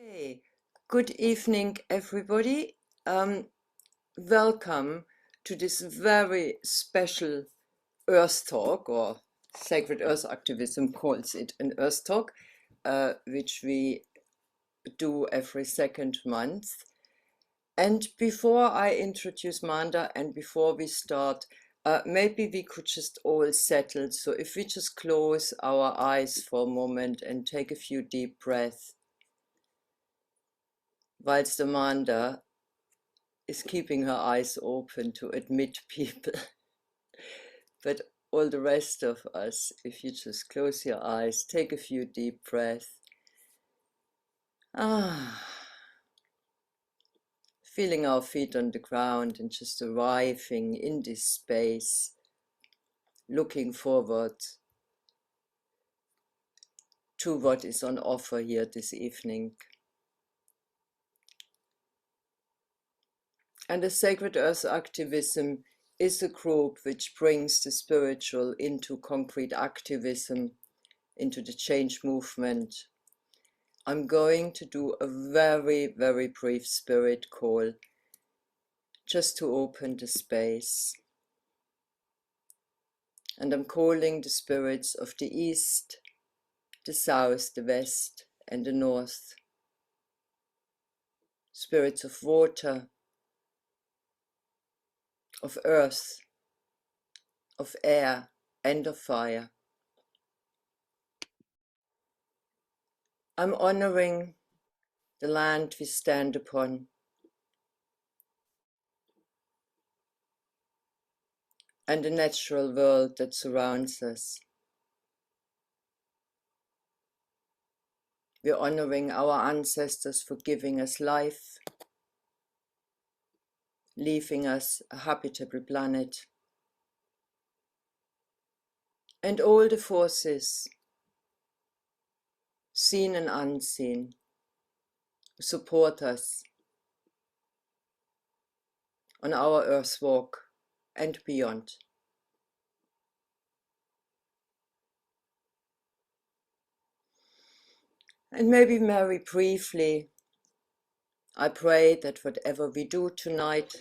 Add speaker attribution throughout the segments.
Speaker 1: Hey, good evening, everybody. Welcome to this very special Earth Talk, or Sacred Earth Activism calls it an Earth Talk, which we do every second month. And before I introduce Manda and before we start, maybe we could just all settle. So if we just close our eyes for a moment and take a few deep breaths, whilst Amanda is keeping her eyes open to admit people. But all the rest of us, if you just close your eyes, take a few deep breaths. Feeling our feet on the ground and just arriving in this space, looking forward to what is on offer here this evening. And the Sacred Earth Activism is a group which brings the spiritual into concrete activism, into the change movement. I'm going to do a very, very brief spirit call just to open the space. And I'm calling the spirits of the east, the south, the west, and the north. Spirits of water, of earth, of air, and of fire. I'm honoring the land we stand upon, and the natural world that surrounds us. We're honoring our ancestors for giving us life, leaving us a habitable planet, and all the forces, seen and unseen, who support us on our earth walk and beyond. And maybe very briefly, I pray that whatever we do tonight,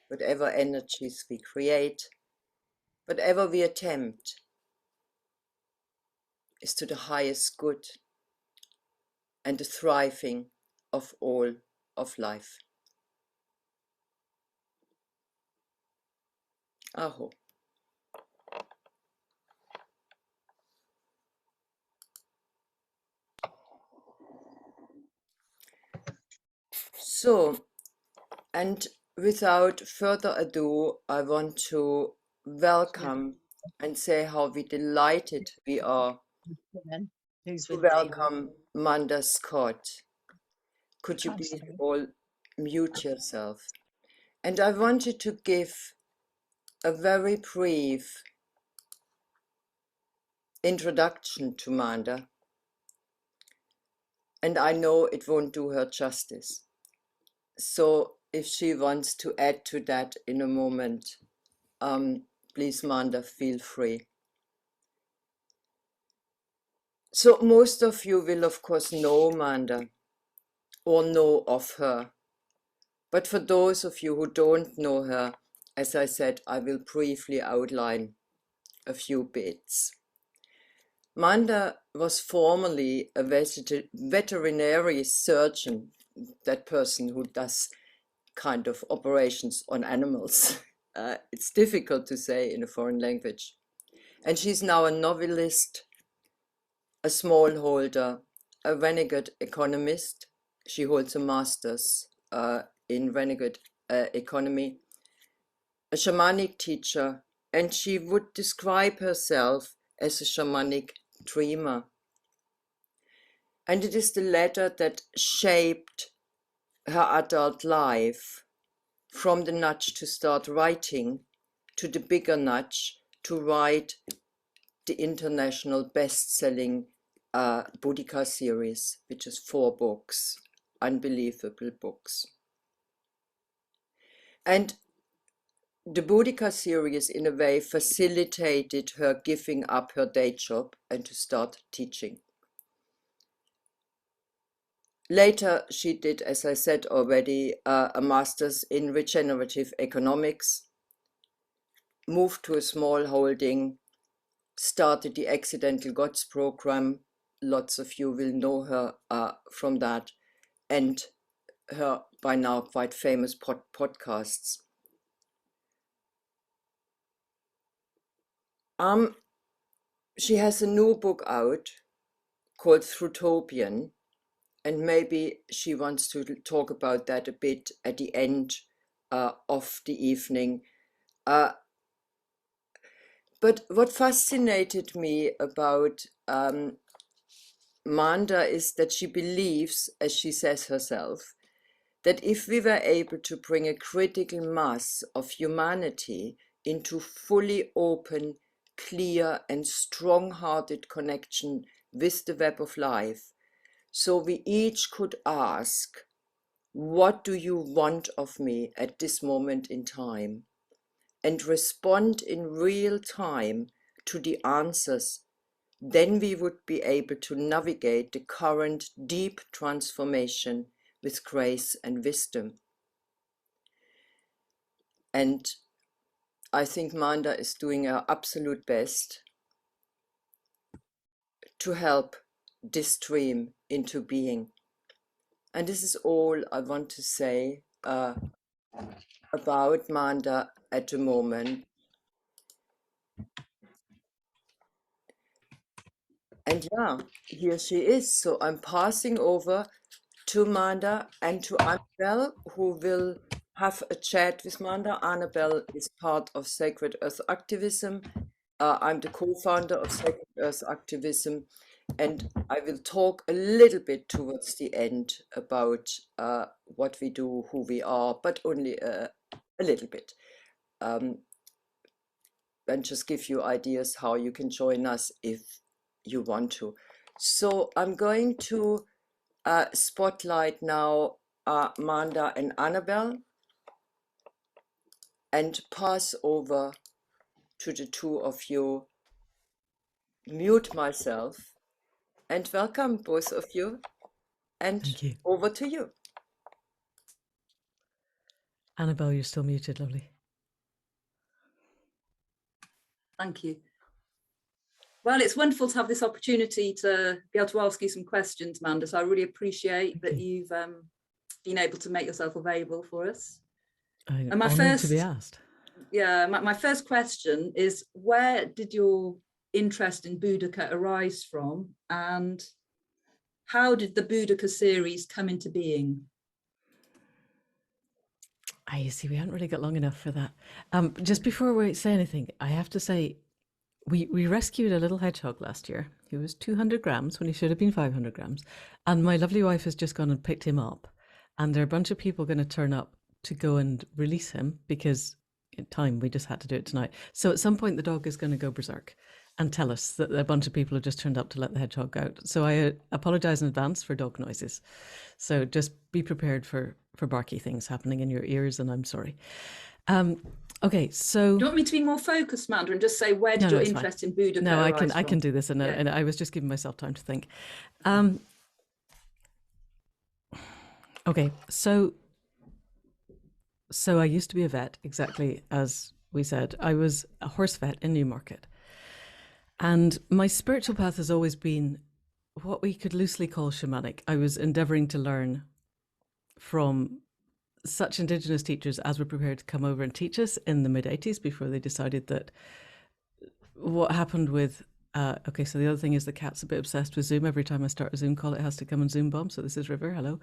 Speaker 1: whatever energies we create, whatever we attempt, is to the highest good and the thriving of all of life. Aho. So, and without further ado, I want to welcome and say how delighted we are to welcome Manda Scott. Could you please all mute yourself? And I wanted to give a very brief introduction to Manda. And I know it won't do her justice. So if she wants to add to that in a moment, please, Manda, feel free. So most of you will, of course, know Manda or know of her. But for those of you who don't know her, as I said, I will briefly outline a few bits. Manda was formerly a veterinary surgeon, that person who does kind of operations on animals. It's difficult to say in a foreign language. And she's now a novelist, a smallholder, a renegade economist. She holds a master's in renegade economy, a shamanic teacher, and she would describe herself as a shamanic dreamer. And it is the latter that shaped her adult life, from the nudge to start writing to the bigger nudge to write the international best-selling Boudica series, which is 4 books, unbelievable books. And the Boudica series, in a way, facilitated her giving up her day job and to start teaching. later, she did, as I said already, a master's in regenerative economics, moved to a small holding, started the Accidental Gods program. Lots of you will know her from that, and her by now quite famous podcasts. She has a new book out called Fruitopian, and maybe she wants to talk about that a bit at the end of the evening. But what fascinated me about Manda is that she believes, as she says herself, that if we were able to bring a critical mass of humanity into fully open, clear, and strong-hearted connection with the web of life, so we each could ask, what do you want of me at this moment in time? And respond in real time to the answers, then we would be able to navigate the current deep transformation with grace and wisdom. And I think Manda is doing her absolute best to help this dream into being. And this is all I want to say about Manda at the moment. And yeah, here she is. So I'm passing over to Manda and to Annabel, who will have a chat with Manda. Annabel is part of Sacred Earth Activism. I'm the co-founder of Sacred Earth Activism, and I will talk a little bit towards the end about what we do, who we are, but only a little bit. And just give you ideas how you can join us if you want to. So I'm going to spotlight now Manda and Annabel and pass over to the two of you, mute myself, and welcome both of you, and
Speaker 2: Thank you.
Speaker 1: over to you.
Speaker 2: Annabel, you're still muted, lovely.
Speaker 3: Thank you. Well, it's wonderful to have this opportunity to be able to ask you some questions, Manda. So I really appreciate that you've been able to make yourself available for us.
Speaker 2: I'm honored to be asked.
Speaker 3: Yeah, my first question is, where did your interest in Boudica arise from, and how did the Boudica series come into being?
Speaker 2: You see, we haven't really got long enough for that. Just before we say anything, I have to say, we rescued a little hedgehog last year. He was 200 grams when he should have been 500 grams. And my lovely wife has just gone and picked him up. And there are a bunch of people going to turn up to go and release him because in time, we just had to do it tonight. So at some point, the dog is going to go berserk and tell us that a bunch of people have just turned up to let the hedgehog out. So I apologize in advance for dog noises. So just be prepared for barky things happening in your ears, and I'm sorry. Okay, so...
Speaker 3: Do you want me to be more focused, Manda, and just say, where did your interest in Boudica arise from?
Speaker 2: I can do this, and I was just giving myself time to think. Okay, so I used to be a vet, exactly as we said. I was a horse vet in Newmarket. And my spiritual path has always been what we could loosely call shamanic. I was endeavoring to learn from such indigenous teachers as were prepared to come over and teach us in the mid-80s before they decided that what happened with... okay, so the other thing is the cat's a bit obsessed with Zoom. Every time I start a Zoom call, it has to come and Zoom bomb. So this is River, hello.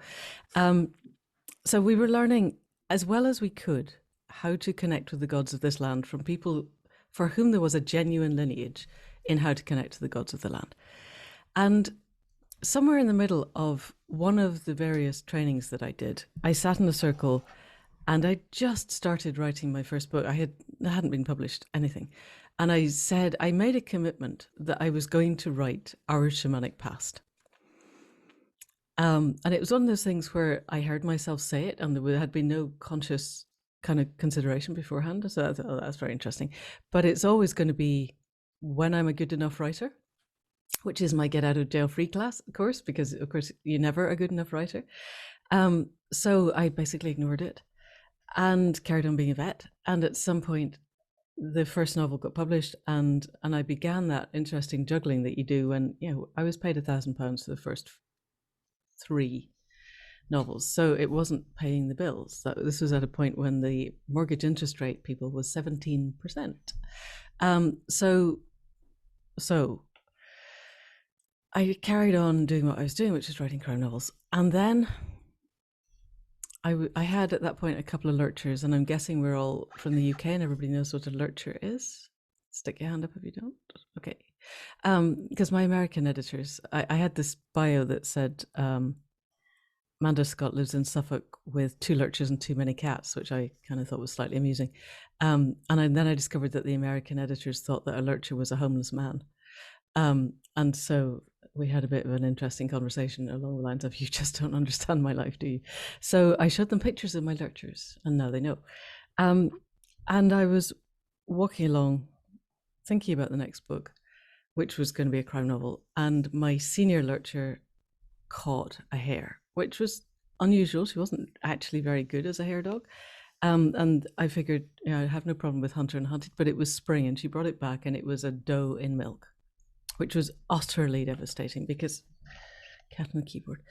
Speaker 2: So we were learning as well as we could how to connect with the gods of this land from people for whom there was a genuine lineage in how to connect to the gods of the land. And somewhere in the middle of one of the various trainings that I did, I sat in a circle and I just started writing my first book. I hadn't been published anything. And I said, I made a commitment that I was going to write our shamanic past. And it was one of those things where I heard myself say it and there had been no conscious kind of consideration beforehand. So I thought, oh, that's very interesting. But it's always going to be when I'm a good enough writer. which is my get out of jail free class course, because of course you're never a good enough writer. So I basically ignored it and carried on being a vet. And at some point, the first novel got published, and I began that interesting juggling that you do when, you know, I was paid £1,000 for the first 3 novels, so it wasn't paying the bills. So this was at a point when the mortgage interest rate, people, was 17%. So I carried on doing what I was doing, which is writing crime novels, and then I had at that point a couple of lurchers, and I'm guessing we're all from the UK and everybody knows what a lurcher is. Stick your hand up if you don't. Okay. Because my American editors, I had this bio that said Manda Scott lives in Suffolk with 2 lurchers and too many cats, which I kind of thought was slightly amusing. And then I discovered that the American editors thought that a lurcher was a homeless man. And so we had a bit of an interesting conversation along the lines of, you just don't understand my life, do you? So I showed them pictures of my lurchers, and now they know. And I was walking along thinking about the next book, which was going to be a crime novel, and my senior lurcher caught a hare, which was unusual. She wasn't actually very good as a hare dog. And I figured, you know, I'd have no problem with hunter and hunted, but it was spring and she brought it back and it was a doe in milk, which was utterly devastating because cat on the keyboard,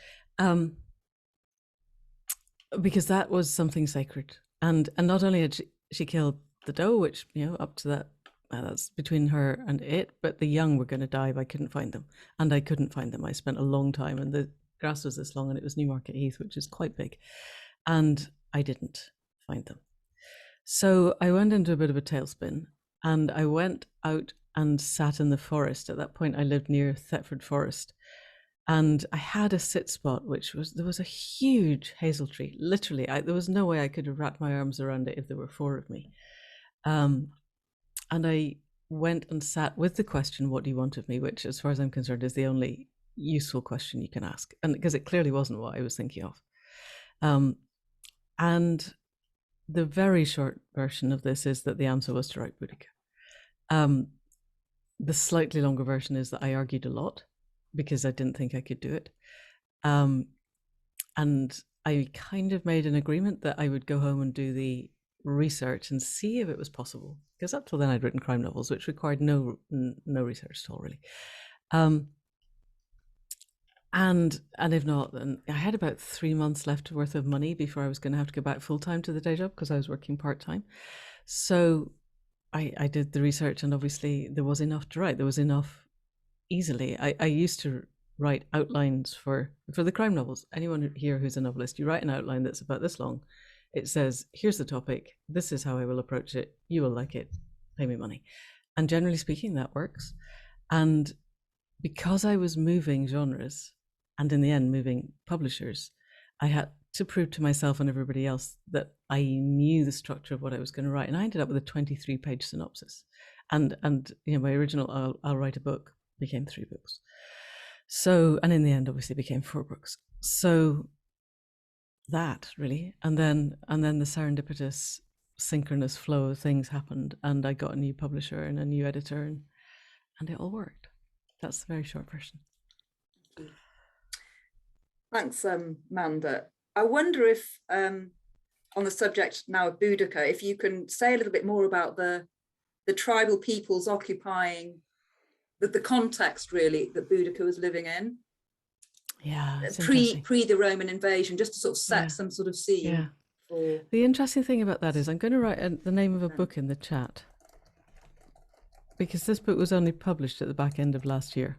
Speaker 2: because that was something sacred. And not only had she killed the doe, which, you know, up to that, that's between her and it, but the young were going to die if I couldn't find them. And I couldn't find them. I spent a long time, and the grass was this long, and it was Newmarket Heath, which is quite big. And I didn't find them. So I went into a bit of a tailspin, and I went out and sat in the forest. At that point, I lived near Thetford Forest, and I had a sit spot, which was, there was a huge hazel tree. Literally, there was no way I could have wrapped my arms around it if there were 4 of me. And I went and sat with the question, what do you want of me? Which, as far as I'm concerned, is the only useful question you can ask. And because it clearly wasn't what I was thinking of. And the very short version of this is that the answer was to write Boudica. The slightly longer version is that I argued a lot because I didn't think I could do it. And I kind of made an agreement that I would go home and do the research and see if it was possible. Because up till then I'd written crime novels, which required no research at all, really. And if not, then I had about 3 months left worth of money before I was going to have to go back full time to the day job because I was working part time. So I did the research, and obviously there was enough to write. There was enough easily. I used to write outlines for the crime novels. Anyone here who's a novelist, you write an outline that's about this long. It says, here's the topic. This is how I will approach it. You will like it. Pay me money. And generally speaking, that works. And because I was moving genres, and in the end moving publishers, I had to prove to myself and everybody else that I knew the structure of what I was going to write. And I ended up with a 23-page synopsis. And you know, my original I'll write a book became 3 books. So, and in the end, obviously became 4 books. So that really, and then the serendipitous synchronous flow of things happened, and I got a new publisher and a new editor, and it all worked. That's the very short version.
Speaker 3: Thanks, Manda. I wonder if, on the subject now of Boudica, if you can say a little bit more about the tribal peoples occupying the context, really, that Boudica was living in.
Speaker 2: Yeah,
Speaker 3: pre the Roman invasion, just to sort of set some sort of scene.
Speaker 2: Yeah.
Speaker 3: For...
Speaker 2: The interesting thing about that is I'm going to write the name of a book in the chat, because this book was only published at the back end of last year.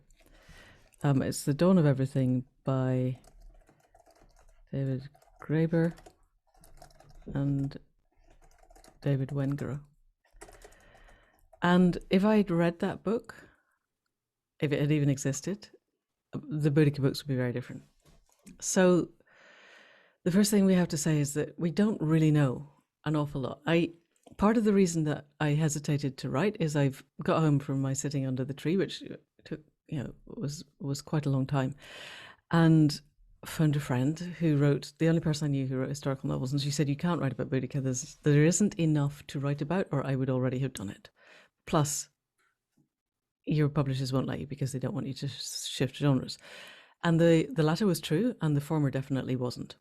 Speaker 2: It's The Dawn of Everything by David Graeber and David Wengrow. And if I'd read that book, if it had even existed, the Boudica books would be very different. So the first thing we have to say is that we don't really know an awful lot. Part of the reason that I hesitated to write is I've got home from my sitting under the tree, which took, was quite a long time, and phoned a friend who wrote, the only person I knew who wrote historical novels, and she said, you can't write about Boudica, there isn't enough to write about, or I would already have done it. Plus, your publishers won't let you because they don't want you to shift genres. And the latter was true, and the former definitely wasn't.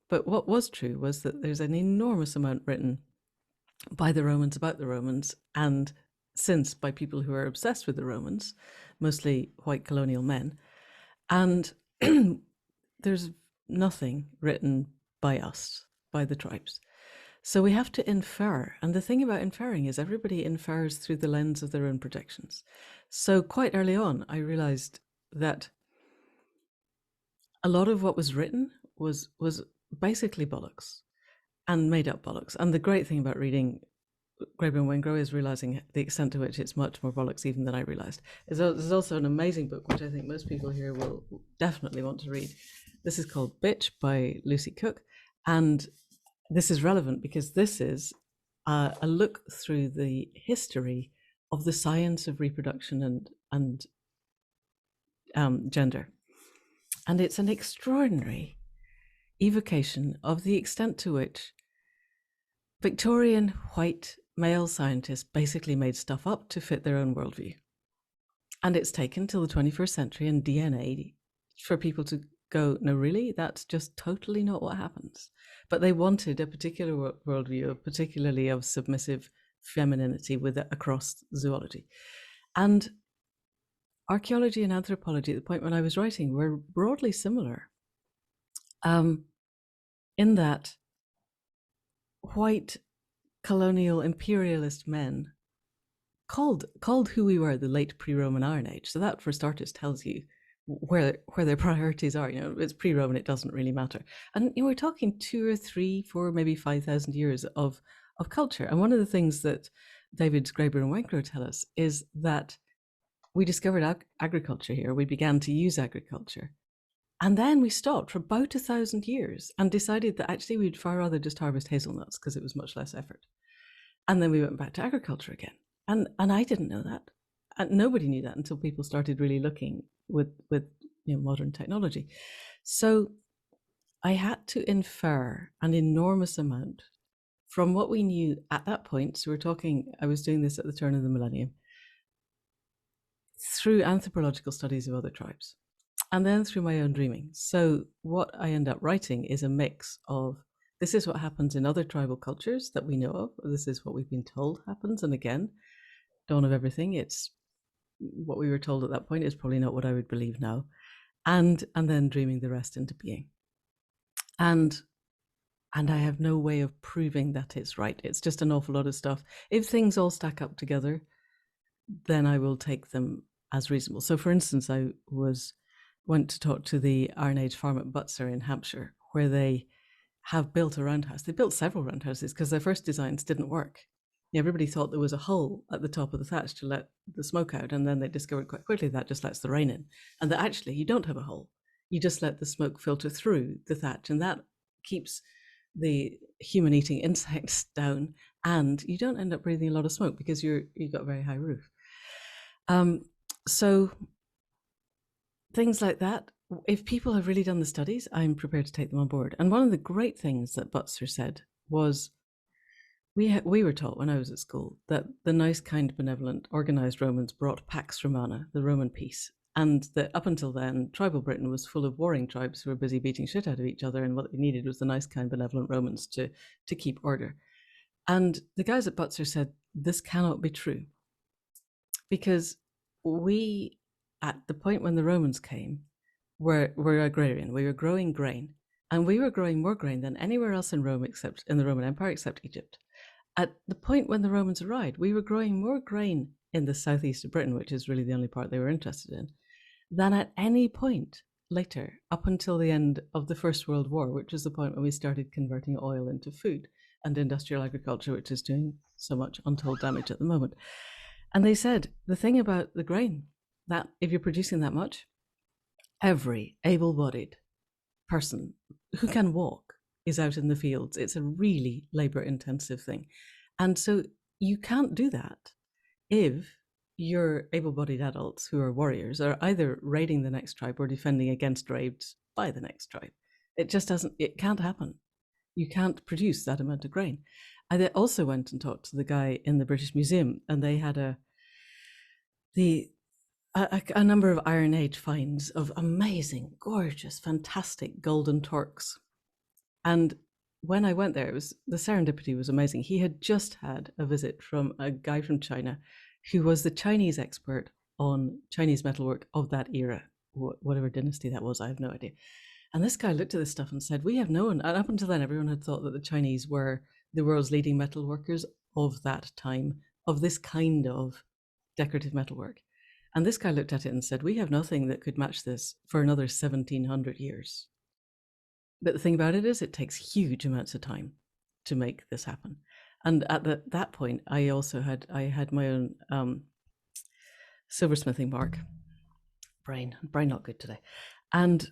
Speaker 2: But what was true was that there's an enormous amount written by the Romans about the Romans, and since by people who are obsessed with the Romans, mostly white colonial men. And there's nothing written by us, by the tribes. So we have to infer. And the thing about inferring is everybody infers through the lens of their own projections. So quite early on, I realized that a lot of what was written was basically bollocks and made up bollocks. And the great thing about reading Graeber and Wengrow is realizing the extent to which it's much more bollocks even than I realized. There's also an amazing book, which I think most people here will definitely want to read. This is called Bitch by Lucy Cook. And this is relevant because this is a look through the history of the science of reproduction and gender. And it's an extraordinary evocation of the extent to which Victorian white male scientists basically made stuff up to fit their own worldview. And it's taken till the 21st century and DNA for people to go, no, really, that's just totally not what happens. But they wanted a particular worldview, particularly of submissive femininity across zoology. And archaeology and anthropology, at the point when I was writing, were broadly similar, in that white colonial imperialist men called who we were the late pre-Roman Iron Age. So that, for starters, tells you where their priorities are. You know, it's pre-Roman, it doesn't really matter. And we're talking 2 or 3, 4, maybe 5,000 years of culture. And one of the things that David Graeber and Wengrow tell us is that we discovered agriculture here. We began to use agriculture. And then we stopped for about 1,000 years and decided that actually we'd far rather just harvest hazelnuts because it was much less effort. And then we went back to agriculture again. And I didn't know that. And nobody knew that until people started really looking with modern technology. So I had to infer an enormous amount from what we knew at that point. So I was doing this at the turn of the millennium, through anthropological studies of other tribes, and then through my own dreaming. So what I end up writing is a mix of, this is what happens in other tribal cultures that we know of. This is what we've been told happens. And again, dawn of everything, it's what we were told at that point is probably not what I would believe now. And then dreaming the rest into being. And I have no way of proving that it's right. It's just an awful lot of stuff. If things all stack up together, then I will take them as reasonable. So for instance, I went to talk to the Iron Age farm at Butser in Hampshire, where they have built a roundhouse. They built several roundhouses because their first designs didn't work. Everybody thought there was a hole at the top of the thatch to let the smoke out, and then they discovered quite quickly that just lets the rain in, and that actually you don't have a hole. You just let the smoke filter through the thatch, and that keeps the human-eating insects down, and you don't end up breathing a lot of smoke because you've got a very high roof. So things like that, if people have really done the studies, I'm prepared to take them on board. And one of the great things that Butser said was, we were taught when I was at school that the nice, kind, benevolent, organized Romans brought Pax Romana, the Roman peace, and that up until then, tribal Britain was full of warring tribes who were busy beating shit out of each other, and what they needed was the nice, kind, benevolent Romans to keep order. And the guys at Butser said, this cannot be true, because we, at the point when the Romans came, were agrarian. We were growing grain, and we were growing more grain than anywhere else in Rome, except in the Roman Empire, except Egypt. At the point when the Romans arrived, we were growing more grain in the southeast of Britain, which is really the only part they were interested in, than at any point later, up until the end of the First World War, which is the point when we started converting oil into food and industrial agriculture, which is doing so much untold damage at the moment. And they said, the thing about the grain, that if you're producing that much, every able-bodied person who can walk is out in the fields. It's a really labor-intensive thing. And so you can't do that if your able-bodied adults who are warriors are either raiding the next tribe or defending against raids by the next tribe. It can't happen. You can't produce that amount of grain. I also went and talked to the guy in the British Museum, and they had the a number of Iron Age finds of amazing, gorgeous, fantastic golden Turks. And when I went there, the serendipity was amazing. He had just had a visit from a guy from China who was the Chinese expert on Chinese metalwork of that era, whatever dynasty that was, I have no idea. And this guy looked at this stuff and said, we have known, and up until then, everyone had thought that the Chinese were the world's leading metalworkers of that time, of this kind of decorative metalwork. And this guy looked at it and said, we have nothing that could match this for another 1700 years. But the thing about it is, it takes huge amounts of time to make this happen. And at that point, I had my own silversmithing mark. Brain not good today. And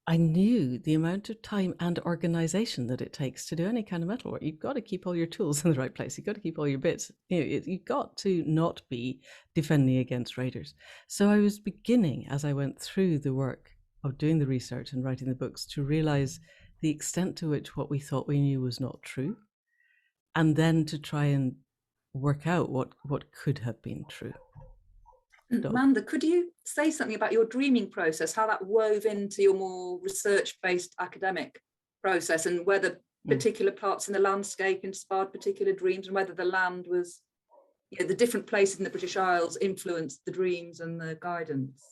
Speaker 2: I knew the amount of time and organization that it takes to do any kind of metalwork. You've got to keep all your tools in the right place. You've got to keep all your bits. You've got to not be defending against raiders. So I was beginning, as I went through the work of doing the research and writing the books, to realize the extent to which what we thought we knew was not true, and then to try and work out what could have been true.
Speaker 3: Manda, could you say something about your dreaming process, how that wove into your more research-based academic process, and whether particular parts in the landscape inspired particular dreams, and whether the land was, the different places in the British Isles influenced the dreams and the guidance?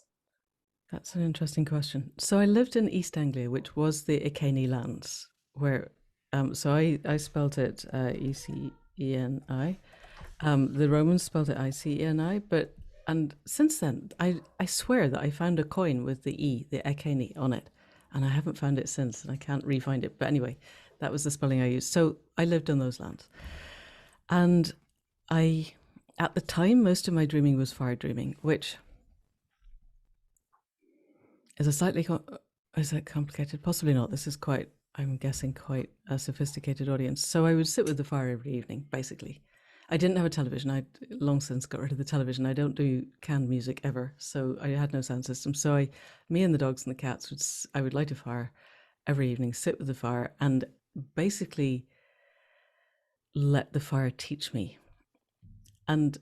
Speaker 2: That's an interesting question. So I lived in East Anglia, which was the Iceni lands, where, so I spelt it E-C-E-N-I. The Romans spelled it I-C-E-N-I, and since then, I swear that I found a coin with the E, the Iceni, on it, and I haven't found it since, and I can't re-find it. But anyway, that was the spelling I used. So I lived on those lands. And at the time, most of my dreaming was fire dreaming, which is is it complicated? Possibly not. This is I'm guessing, quite a sophisticated audience. So I would sit with the fire every evening, basically. I didn't have a television. I'd long since got rid of the television. I don't do canned music ever, so I had no sound system. So me and the dogs and the cats I would light a fire every evening, sit with the fire, and basically let the fire teach me. And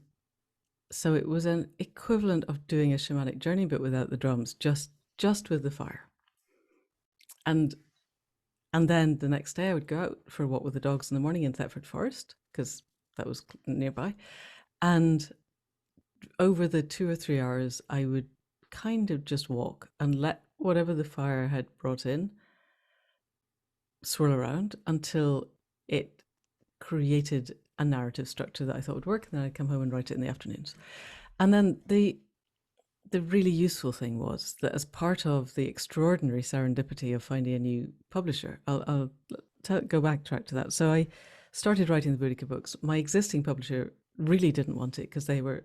Speaker 2: so it was an equivalent of doing a shamanic journey, but without the drums, just with the fire. And then the next day I would go out for a walk with the dogs in the morning in Thetford Forest, because that was nearby. And over the 2 or 3 hours, I would kind of just walk and let whatever the fire had brought in swirl around until it created a narrative structure that I thought would work. And then I'd come home and write it in the afternoons. And then the really useful thing was that, as part of the extraordinary serendipity of finding a new publisher, I'll go backtrack to that. So I started writing the Boudica books. My existing publisher really didn't want it because they were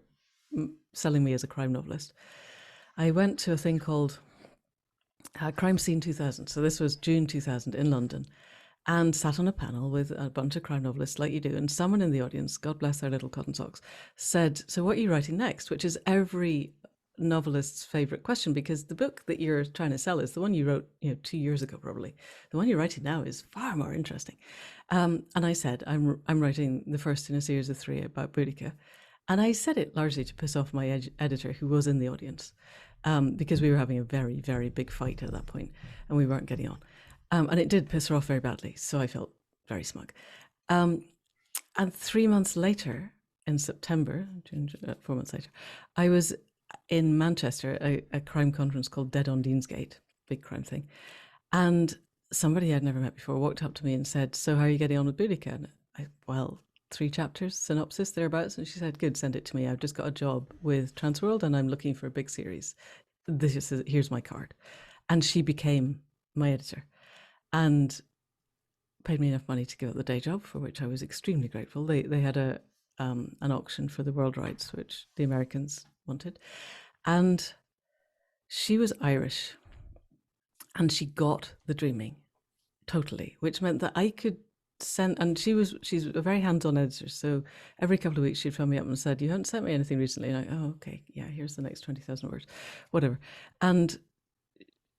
Speaker 2: selling me as a crime novelist. I went to a thing called Crime Scene 2000. So this was June 2000 in London, and sat on a panel with a bunch of crime novelists like you do. And someone in the audience, God bless their little cotton socks, said, so what are you writing next? Which is every novelist's favorite question, because the book that you're trying to sell is the one you wrote 2 years ago, probably. The one you're writing now is far more interesting. And I said, I'm writing the first in a series of 3 about Boudica. And I said it largely to piss off my editor, who was in the audience, because we were having a very, very big fight at that point and we weren't getting on. And it did piss her off very badly, so I felt very smug. And 3 months later, in September, 4 months later, I was in Manchester, a crime conference called Dead on Deansgate, big crime thing. And somebody I'd never met before walked up to me and said, so how are you getting on with Boudica? And well, 3 chapters, synopsis, thereabouts. And she said, good, send it to me. I've just got a job with Transworld and I'm looking for a big series. Here's my card. And she became my editor and paid me enough money to give up the day job, for which I was extremely grateful. They had an auction for the world rights, which the Americans wanted. And she was Irish and she got the dreaming totally, which meant that I could send, and she's a very hands-on editor, so every couple of weeks she'd phone me up and said, you haven't sent me anything recently. And oh, okay, yeah, here's the next 20,000 words, whatever. And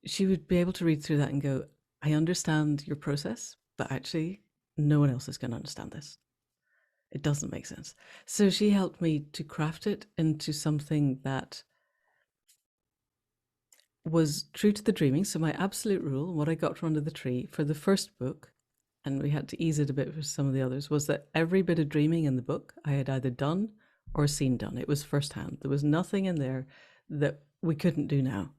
Speaker 2: she would be able to read through that and go, I understand your process, but actually no one else is going to understand this. It doesn't make sense. So she helped me to craft it into something that was true to the dreaming. So my absolute rule, what I got from under the tree for the first book, and we had to ease it a bit for some of the others, was that every bit of dreaming in the book I had either done or seen done. It was firsthand. There was nothing in there that we couldn't do now.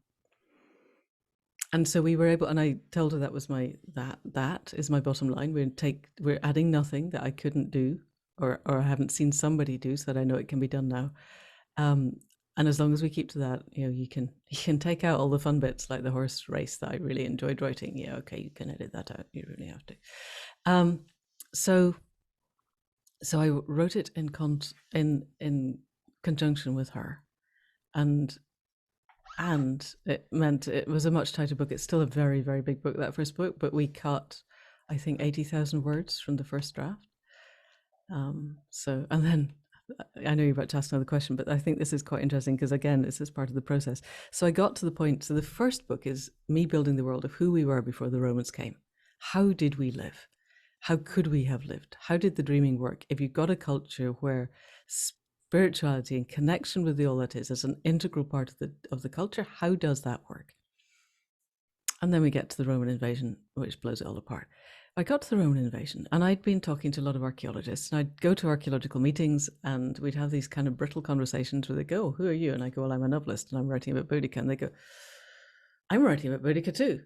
Speaker 2: And so we were able, and I told her that was that is my bottom line. We're adding nothing that I couldn't do or I haven't seen somebody do, so that I know it can be done now. And as long as we keep to that, you can take out all the fun bits like the horse race that I really enjoyed writing. Yeah, okay, you can edit that out. You really have to. So I wrote it in conjunction with her, and it meant it was a much tighter book. It's still a very, very big book, that first book, but we cut, I think, 80,000 words from the first draft. So, and then I know you're about to ask another question, but I think this is quite interesting because, again, this is part of the process. So I got to the point. So the first book is me building the world of who we were before the Romans came. How did we live? How could we have lived? How did the dreaming work? If you've got a culture where spirituality and connection with the all that is as an integral part of the culture, how does that work? And then we get to the Roman invasion, which blows it all apart. I got to the Roman invasion, and I'd been talking to a lot of archaeologists, and I'd go to archaeological meetings, and we'd have these kind of brittle conversations where they go, "Oh, who are you?" And I go, "Well, I'm a novelist, and I'm writing about Boudica." And they go, "I'm writing about Boudica too."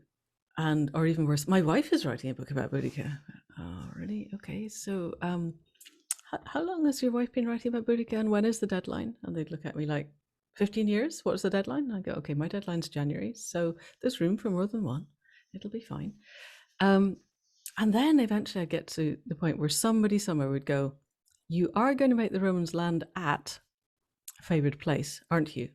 Speaker 2: And, or even worse, "My wife is writing a book about Boudica." "Oh, really? Okay. So, how long has your wife been writing about Boudica, and when is the deadline?" And they'd look at me like, 15 years? What's the deadline? And I go, "Okay, my deadline's January. So there's room for more than one. It'll be fine." And then eventually I get to the point where somebody somewhere would go, "You are going to make the Romans land at a favored place, aren't you?"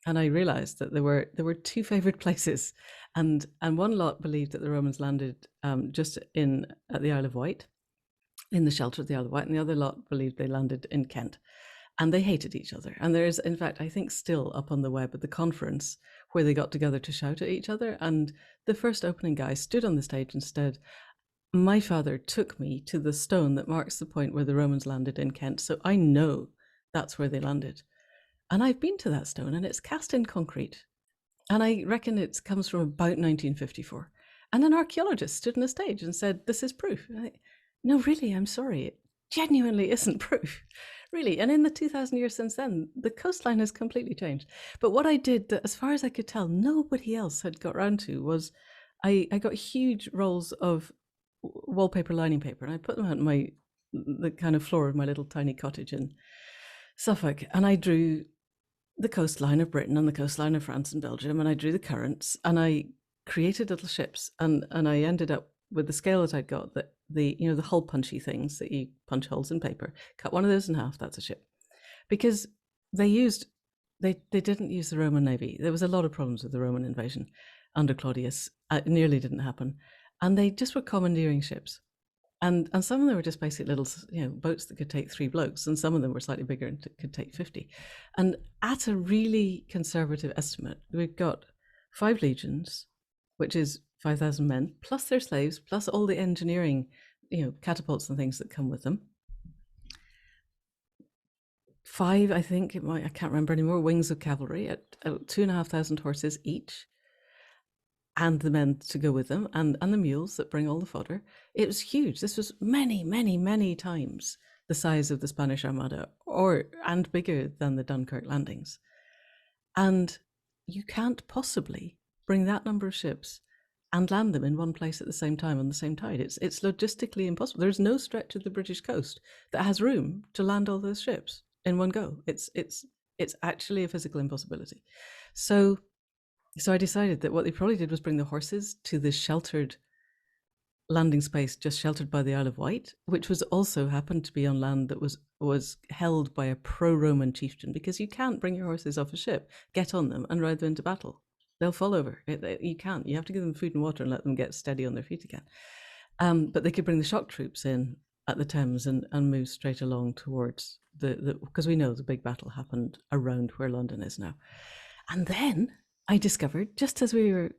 Speaker 2: And I realized that there were two favored places, and one lot believed that the Romans landed just at the Isle of Wight, in the shelter of the Isle of Wight, and the other lot believed they landed in Kent. And they hated each other. And there is, in fact, I think still up on the web at the conference where they got together to shout at each other. And the first opening guy stood on the stage and said, "My father took me to the stone that marks the point where the Romans landed in Kent. So I know that's where they landed. And I've been to that stone, and it's cast in concrete. And I reckon it comes from about 1954. And an archaeologist stood on the stage and said, "This is proof." No, really, I'm sorry. It genuinely isn't proof. Really. And in the 2,000 years since then, the coastline has completely changed. But what I did, that as far as I could tell, nobody else had got around to, was I got huge rolls of wallpaper lining paper, and I put them out on the kind of floor of my little tiny cottage in Suffolk. And I drew the coastline of Britain and the coastline of France and Belgium, and I drew the currents, and I created little ships. And I ended up with the scale that I'd got, that the hole punchy things that you punch holes in paper, cut one of those in half, that's a ship. Because they didn't use the Roman Navy. There was a lot of problems with the Roman invasion under Claudius. It nearly didn't happen. And they just were commandeering ships. And some of them were just basic little boats that could take 3 blokes, and some of them were slightly bigger and could take 50. And at a really conservative estimate, we've got 5 legions, which is 5,000 men, plus their slaves, plus all the engineering, catapults and things that come with them. 5, I think I can't remember anymore, wings of cavalry at 2,500 horses each, and the men to go with them, and the mules that bring all the fodder. It was huge. This was many, many, many times the size of the Spanish Armada, and bigger than the Dunkirk landings. And you can't possibly bring that number of ships and land them in one place at the same time on the same tide. It's logistically impossible. There's no stretch of the British coast that has room to land all those ships in one go. It's actually a physical impossibility. So I decided that what they probably did was bring the horses to this sheltered landing space, just sheltered by the Isle of Wight, which was also happened to be on land that was held by a pro-Roman chieftain, because you can't bring your horses off a ship, get on them, and ride them into battle. They'll fall over. You can't. You have to give them food and water and let them get steady on their feet again. But they could bring the shock troops in at the Thames and move straight along towards because we know the big battle happened around where London is now. And then I discovered, just as we were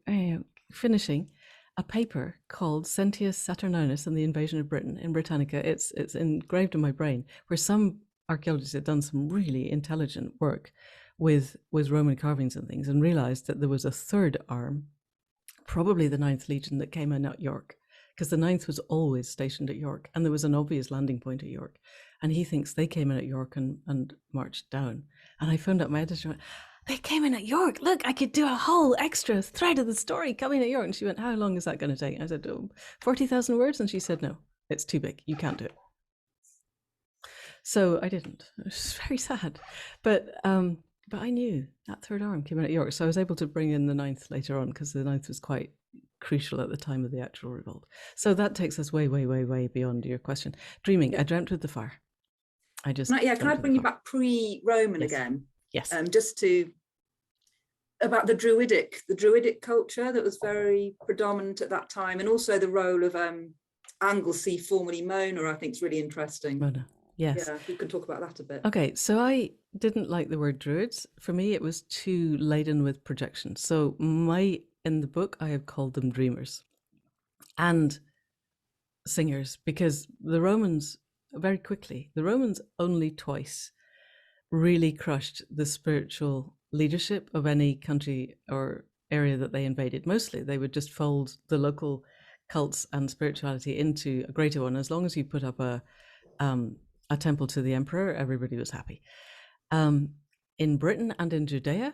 Speaker 2: finishing, a paper called Sentius Saturninus and the Invasion of Britain in Britannica. It's engraved in my brain, where some archaeologists had done some really intelligent work with Roman carvings and things, and realized that there was a third arm, probably the 9th Legion, that came in at York, because the 9th was always stationed at York, and there was an obvious landing point at York. And he thinks they came in at York and marched down. And I phoned up my editor and went, they came in at York. Look, I could do a whole extra thread of the story coming at York. And she went, how long is that going to take? I said, 40,000 words. And she said, no, it's too big. You can't do it. So I didn't. It was very sad. But I knew that third arm came in at York. So I was able to bring in the 9th later on, because the 9th was quite crucial at the time of the actual revolt. So that takes us way, way, way, way beyond your question. Dreaming. Yeah. I dreamt with the fire.
Speaker 3: Can I bring you back pre-Roman again?
Speaker 2: Yes.
Speaker 3: Just about the Druidic culture that was very predominant at that time, and also the role of Anglesey, formerly Mona, I think is really interesting.
Speaker 2: Mona, yes.
Speaker 3: Yeah, we can talk about that a bit.
Speaker 2: Okay, so I didn't like the word druids. For me, it was too laden with projection. So in the book, I have called them dreamers and singers, because the Romans, very quickly, the Romans only twice really crushed the spiritual leadership of any country or area that they invaded. Mostly they would just fold the local cults and spirituality into a greater one. As long as you put up a temple to the emperor, everybody was happy. In Britain and in Judea,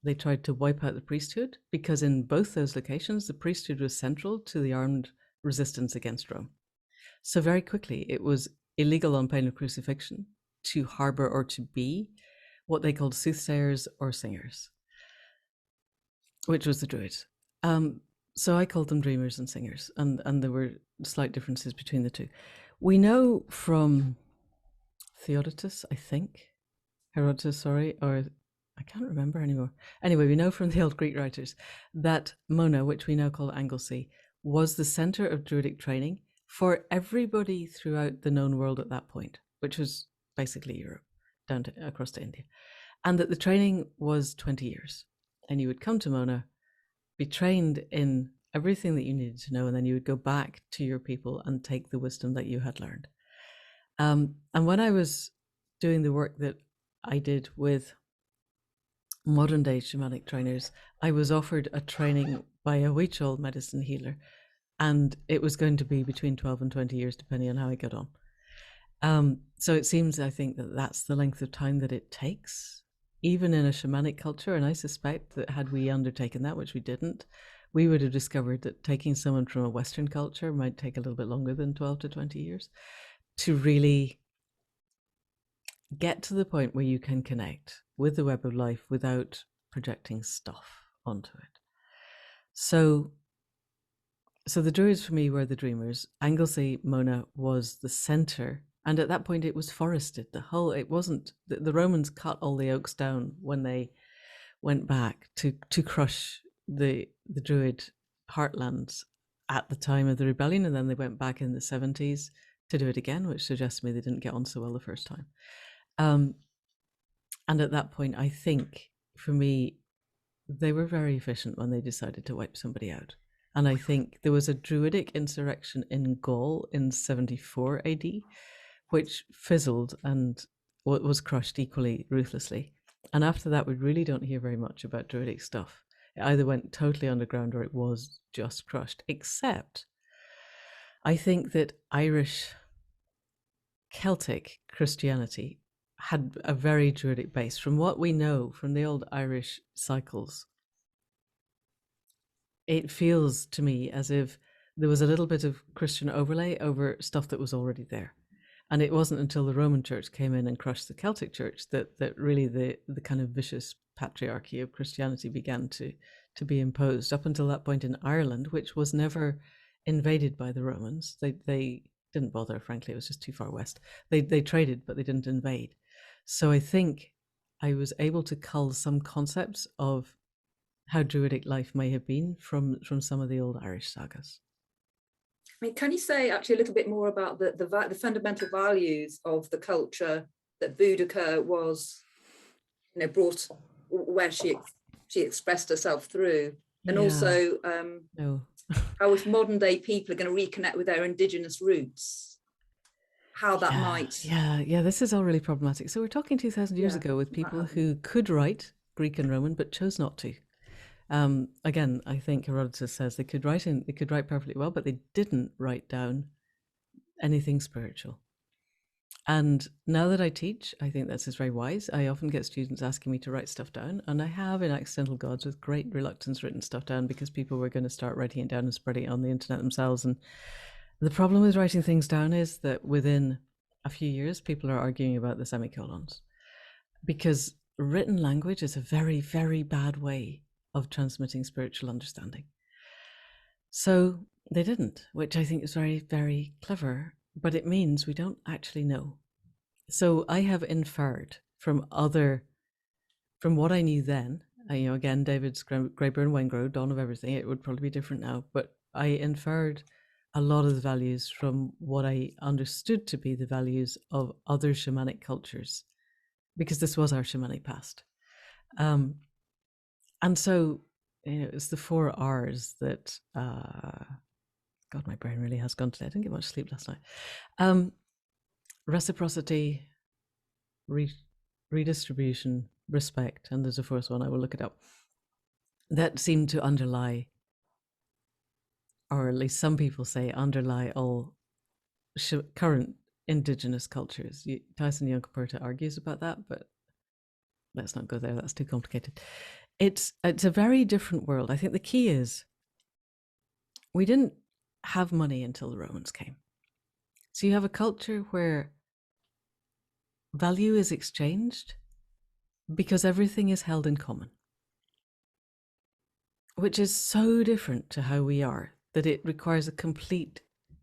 Speaker 2: they tried to wipe out the priesthood, because in both those locations, the priesthood was central to the armed resistance against Rome. So very quickly, it was illegal on pain of crucifixion to harbor or to be what they called soothsayers or singers, which was the Druids. So I called them dreamers and singers, and there were slight differences between the two. We know from Herodotus, or I can't remember anymore. Anyway, we know from the old Greek writers that Mona, which we now call Anglesey, was the center of Druidic training for everybody throughout the known world at that point, which was basically Europe, down to across to India. And that the training was 20 years. And you would come to Mona, be trained in everything that you needed to know, and then you would go back to your people and take the wisdom that you had learned. And when I was doing the work that I did with modern day shamanic trainers, I was offered a training by a Huichol medicine healer, and it was going to be between 12 and 20 years, depending on how I got on. So it seems, I think, that that's the length of time that it takes, even in a shamanic culture. And I suspect that had we undertaken that, which we didn't, we would have discovered that taking someone from a Western culture might take a little bit longer than 12 to 20 years to really get to the point where you can connect with the web of life without projecting stuff onto it. So the Druids for me were the dreamers. Anglesey, Mona was the center. And at that point it was forested. It wasn't, the Romans cut all the oaks down when they went back to crush the Druid heartlands at the time of the rebellion. And then they went back in the 70s to do it again, which suggests to me they didn't get on so well the first time. And at that point, I think for me, they were very efficient when they decided to wipe somebody out. And I think there was a Druidic insurrection in Gaul in 74 AD, which fizzled and was crushed equally ruthlessly. And after that, we really don't hear very much about Druidic stuff. It either went totally underground or it was just crushed, except I think that Irish Celtic Christianity had a very Druidic base. From what we know from the old Irish cycles, it feels to me as if there was a little bit of Christian overlay over stuff that was already there. And it wasn't until the Roman Church came in and crushed the Celtic Church that really the kind of vicious patriarchy of Christianity began to be imposed. Up until that point in Ireland, which was never invaded by the Romans, they didn't bother, frankly, it was just too far west. They traded, but they didn't invade. So I think I was able to cull some concepts of how Druidic life may have been from some of the old Irish sagas.
Speaker 3: I mean, can you say actually a little bit more about the fundamental values of the culture that Boudica was, brought, where she expressed herself through, and also how if modern day people are going to reconnect with their indigenous roots? how that might.
Speaker 2: Yeah. This is all really problematic. So we're talking 2,000 years ago with people who could write Greek and Roman, but chose not to. Again, I think Herodotus says they could write perfectly well, but they didn't write down anything spiritual. And now that I teach, I think this is very wise. I often get students asking me to write stuff down, and I have in Accidental Gods with great reluctance written stuff down because people were going to start writing it down and spreading it on the internet themselves. And the problem with writing things down is that within a few years, people are arguing about the semicolons, because written language is a very, very bad way of transmitting spiritual understanding. So they didn't, which I think is very, very clever, but it means we don't actually know. So I have inferred from what I knew then, again, David's Greyburn Wengrow, Dawn of Everything, it would probably be different now, but I inferred a lot of the values from what I understood to be the values of other shamanic cultures, because this was our shamanic past. And so, it's the 4 R's that, God, my brain really has gone today. I didn't get much sleep last night. Reciprocity, redistribution, respect, and there's a 4th one, I will look it up, that seem to underlie, or at least some people say underlie, all current indigenous cultures. Tyson Yunkaporta argues about that, but let's not go there, that's too complicated. It's a very different world. I think the key is we didn't have money until the Romans came. So you have a culture where value is exchanged because everything is held in common, which is so different to how we are that it requires a complete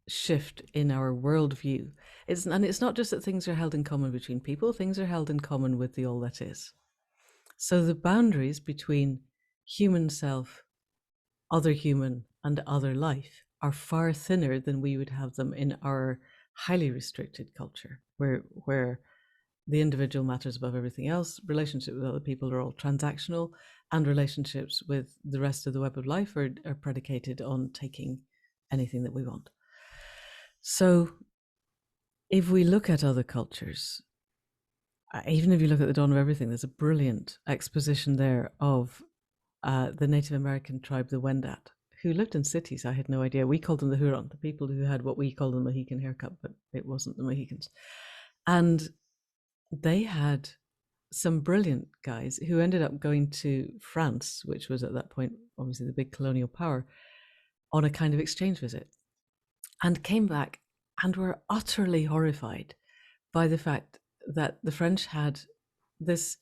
Speaker 2: shift in our worldview. And it's not just that things are held in common between people, things are held in common with the all that is. So the boundaries between human self, other human, and other life are far thinner than we would have them in our highly restricted culture, where the individual matters above everything else. Relationships with other people are all transactional, and relationships with the rest of the web of life are predicated on taking anything that we want. So if we look at other cultures, even if you look at the Dawn of Everything, there's a brilliant exposition there of the Native American tribe, the Wendat, who lived in cities. I had no idea. We called them the Huron, the people who had what we call the Mohican haircut, but it wasn't the Mohicans. And they had some brilliant guys who ended up going to France, which was at that point obviously the big colonial power, on a kind of exchange visit, and came back and were utterly horrified by the fact that the French had this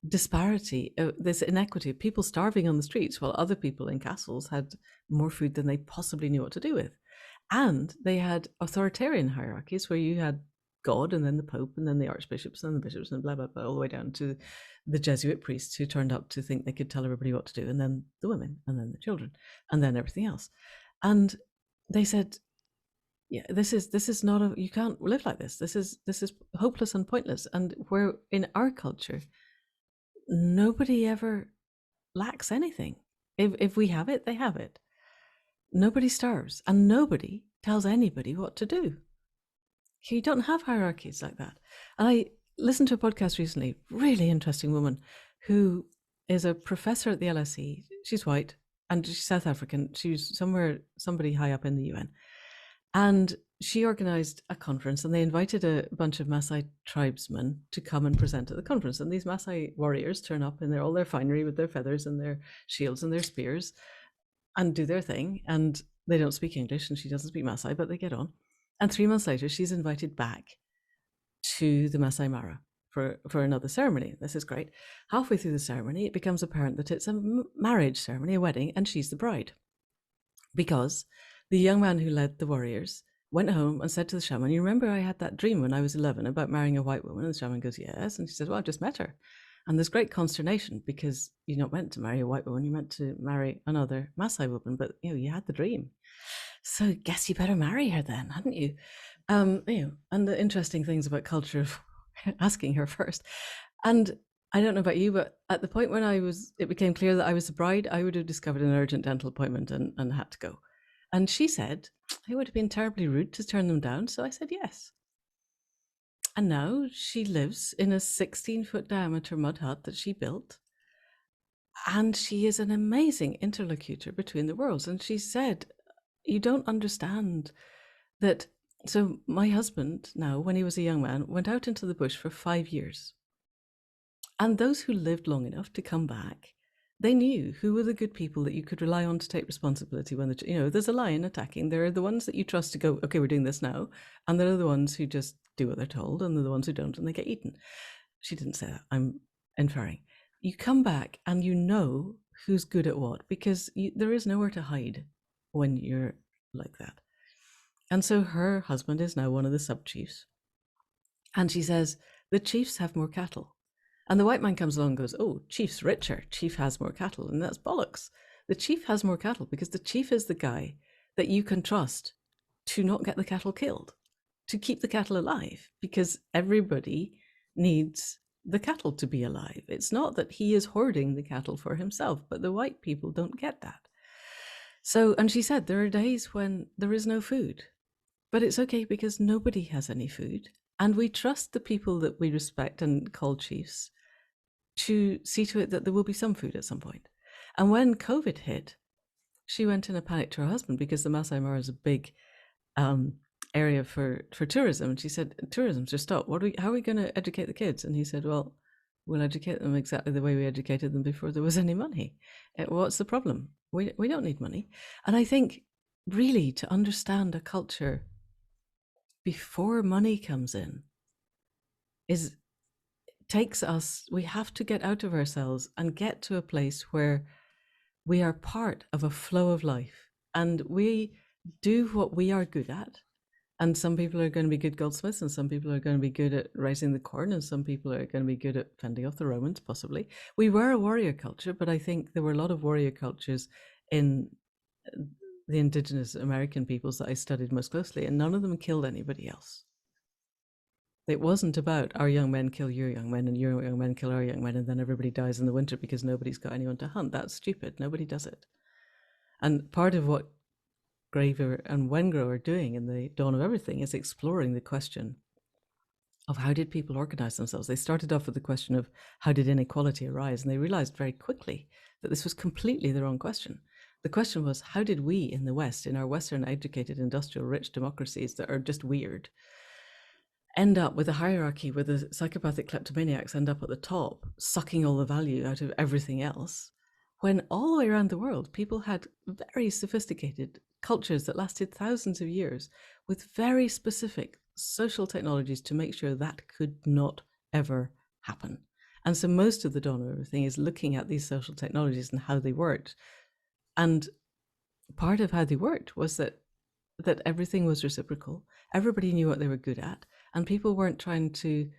Speaker 2: disparity, this inequity of people starving on the streets while other people in castles had more food than they possibly knew what to do with. And they had authoritarian hierarchies where you had God and then the Pope and then the archbishops and the bishops and blah, blah, blah, all the way down to the Jesuit priests who turned up to think they could tell everybody what to do, and then the women and then the children and then everything else. And they said, yeah, this is not you can't live like this. This is hopeless and pointless. And where in our culture, nobody ever lacks anything. If we have it, they have it. Nobody starves, and nobody tells anybody what to do. You don't have hierarchies like that. And I listened to a podcast recently, really interesting woman who is a professor at the LSE. She's white and she's South African. She's somebody high up in the UN. And she organized a conference, and they invited a bunch of Maasai tribesmen to come and present at the conference. And these Maasai warriors turn up in all their finery with their feathers and their shields and their spears and do their thing. And they don't speak English, and she doesn't speak Maasai, but they get on. And 3 months later, she's invited back to the Masai Mara for another ceremony. This is great. Halfway through the ceremony, it becomes apparent that it's a marriage ceremony, a wedding, and she's the bride. Because the young man who led the warriors went home and said to the shaman, you remember I had that dream when I was 11 about marrying a white woman? And the shaman goes, yes. And she says, well, I've just met her. And there's great consternation because you're not meant to marry a white woman. You're meant to marry another Maasai woman, but you had the dream. So guess you better marry her then, hadn't you? And the interesting things about culture of asking her first. And I don't know about you, but at the point when it became clear that I was the bride, I would have discovered an urgent dental appointment and had to go. And she said, it would have been terribly rude to turn them down. So I said yes. And now she lives in a 16-foot diameter mud hut that she built. And she is an amazing interlocutor between the worlds. And she said, you don't understand that. So my husband now, when he was a young man, went out into the bush for 5 years. And those who lived long enough to come back, they knew who were the good people that you could rely on to take responsibility when there's a lion attacking. There are the ones that you trust to go, okay, we're doing this now. And there are the ones who just do what they're told, and they're the ones who don't, and they get eaten. She didn't say that, I'm inferring. You come back and you know who's good at what, because there is nowhere to hide when you're like that. And so her husband is now one of the sub-chiefs. And she says, the chiefs have more cattle. And the white man comes along and goes, oh, chief's richer, chief has more cattle. And that's bollocks. The chief has more cattle because the chief is the guy that you can trust to not get the cattle killed, to keep the cattle alive, because everybody needs the cattle to be alive. It's not that he is hoarding the cattle for himself, but the white people don't get that. So, and she said, there are days when there is no food, but it's okay because nobody has any food. And we trust the people that we respect and call chiefs to see to it that there will be some food at some point. And when COVID hit, she went in a panic to her husband because the Masai Mara is a big area for tourism. And she said, tourism's just stopped. How are we going to educate the kids? And he said, well, we'll educate them exactly the way we educated them before there was any money. What's the problem? We don't need money. And I think really to understand a culture before money comes in takes us, we have to get out of ourselves and get to a place where we are part of a flow of life and we do what we are good at. And some people are going to be good goldsmiths, and some people are going to be good at raising the corn, and some people are going to be good at fending off the Romans, possibly. We were a warrior culture, but I think there were a lot of warrior cultures in the indigenous American peoples that I studied most closely, and none of them killed anybody else. It wasn't about our young men kill your young men and your young men kill our young men and then everybody dies in the winter because nobody's got anyone to hunt. That's stupid. Nobody does it. And part of what Graver and Wengrow are doing in the Dawn of Everything is exploring the question of how did people organize themselves. They started off with the question of how did inequality arise, and they realized very quickly that this was completely the wrong question. The question was, how did we in the West, in our Western educated industrial rich democracies that are just weird, end up with a hierarchy where the psychopathic kleptomaniacs end up at the top, sucking all the value out of everything else, when all the way around the world, people had very sophisticated cultures that lasted thousands of years with very specific social technologies to make sure that could not ever happen. And so most of the Dawn of Everything is looking at these social technologies and how they worked. And part of how they worked was that everything was reciprocal. Everybody knew what they were good at, and people weren't trying to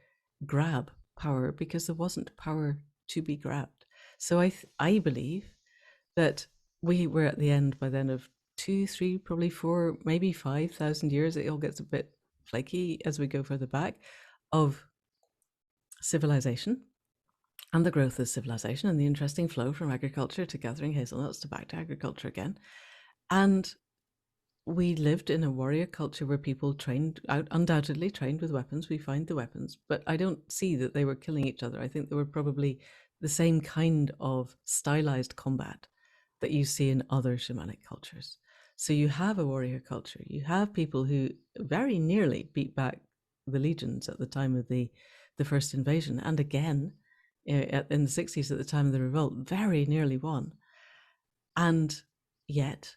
Speaker 2: grab power because there wasn't power to be grabbed. So I believe that we were at the end by then of 2, 3, probably 4, maybe 5,000 years. It all gets a bit flaky as we go further back, of civilization and the growth of civilization and the interesting flow from agriculture to gathering hazelnuts to back to agriculture again. And we lived in a warrior culture where people undoubtedly trained with weapons. We find the weapons, but I don't see that they were killing each other. I think they were probably the same kind of stylized combat that you see in other shamanic cultures. So you have a warrior culture. You have people who very nearly beat back the legions at the time of the first invasion. And again, in the 60s at the time of the revolt, very nearly won. And yet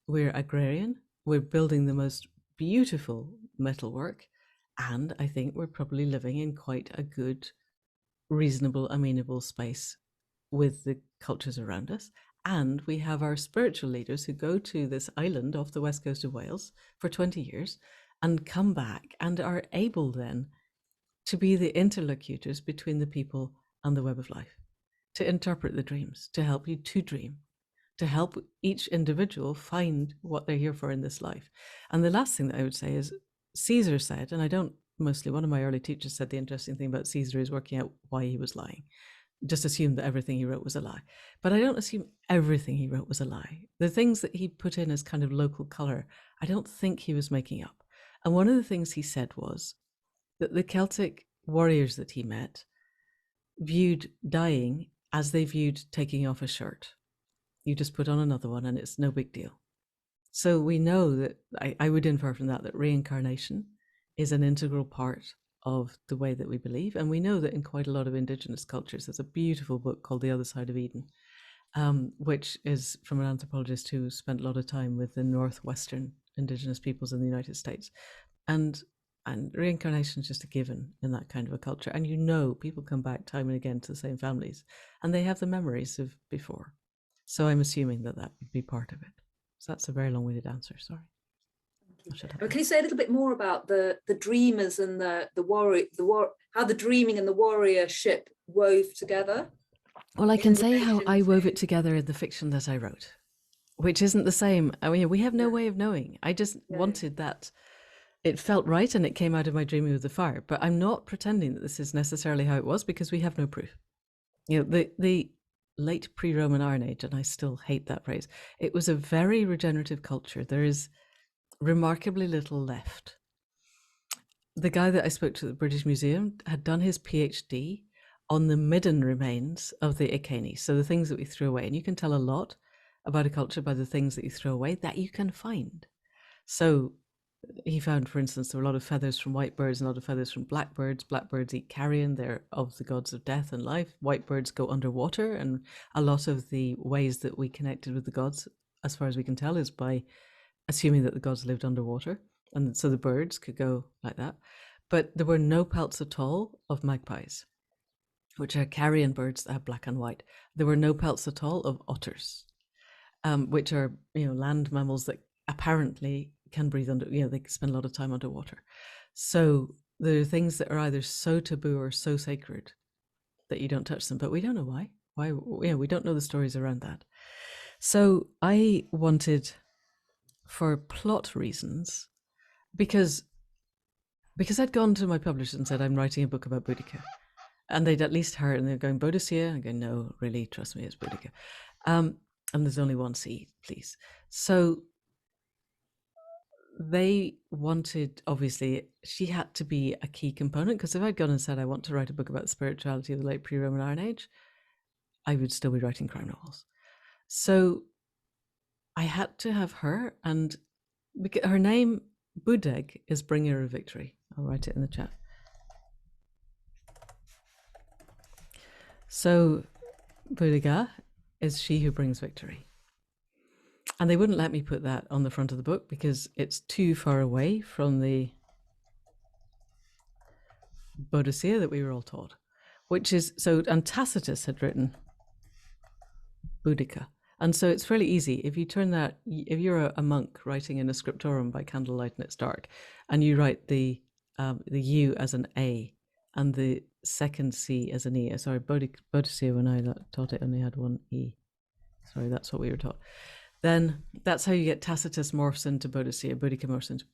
Speaker 2: we're agrarian, we're building the most beautiful metalwork, and I think we're probably living in quite a good, reasonable, amenable space with the cultures around us. And we have our spiritual leaders who go to this island off the west coast of Wales for 20 years and come back and are able then to be the interlocutors between the people and the web of life, to interpret the dreams, to help you to dream, to help each individual find what they're here for in this life. And the last thing that I would say is Caesar said, and I don't mostly, one of my early teachers said the interesting thing about Caesar is working out why he was lying. Just assumed that everything he wrote was a lie. But I don't assume everything he wrote was a lie. The things that he put in as kind of local color, I don't think he was making up. And one of the things he said was, that the Celtic warriors that he met viewed dying as they viewed taking off a shirt. You just put on another one and it's no big deal. So we know that, I would infer from that reincarnation is an integral part of the way that we believe. And we know that in quite a lot of indigenous cultures, there's a beautiful book called The Other Side of Eden, which is from an anthropologist who spent a lot of time with the Northwestern indigenous peoples in the United States. And reincarnation is just a given in that kind of a culture. And people come back time and again to the same families, and they have the memories of before. So I'm assuming that would be part of it. So that's a very long-winded answer, sorry.
Speaker 3: Can you say a little bit more about the dreamers and the warrior, how the dreaming and the warriorship wove together?
Speaker 2: Well, I can say how I wove it together in the fiction that I wrote, which isn't the same. I mean, we have no way of knowing. I just wanted that. It felt right and it came out of my dreaming with the fire. But I'm not pretending that this is necessarily how it was, because we have no proof. The late pre-Roman Iron Age, and I still hate that phrase, it was a very regenerative culture. There is remarkably little left. The guy that I spoke to at the British Museum had done his PhD on the midden remains of the Iceni, so the things that we threw away. And you can tell a lot about a culture by the things that you throw away that you can find. So he found, for instance, there were a lot of feathers from white birds and a lot of feathers from black birds. Black birds eat carrion, they're of the gods of death and life. White birds go underwater, and a lot of the ways that we connected with the gods, as far as we can tell, is by assuming that the gods lived underwater, and so the birds could go like that. But there were no pelts at all of magpies, which are carrion birds that have black and white. There were no pelts at all of otters, which are land mammals that apparently can breathe under, they spend a lot of time underwater. So there are things that are either so taboo or so sacred that you don't touch them, but we don't know why. We don't know the stories around that. So I wanted, for plot reasons, because I'd gone to my publishers and said, I'm writing a book about Boudica. And they'd at least heard, and they're going, Boadicea? I go, no, really, trust me, it's Boudica. And there's only one C, please. So they wanted, obviously, she had to be a key component, because if I'd gone and said, I want to write a book about the spirituality of the late pre-Roman Iron Age, I would still be writing crime novels. So I had to have her, and her name, Budeg, is bringer of victory. I'll write it in the chat. So Boudica is she who brings victory. And they wouldn't let me put that on the front of the book because it's too far away from the Boadicea that we were all taught, which is, so, and Tacitus had written Boudica. And so it's fairly easy. If you turn that, if you're a monk writing in a scriptorum by candlelight and it's dark, and you write the U as an A and the second C as an E. Sorry, Boadicea, when I taught it, only had one E. Sorry, that's what we were taught. Then that's how you get Tacitus morphs into Boadicea, Boudica morphs into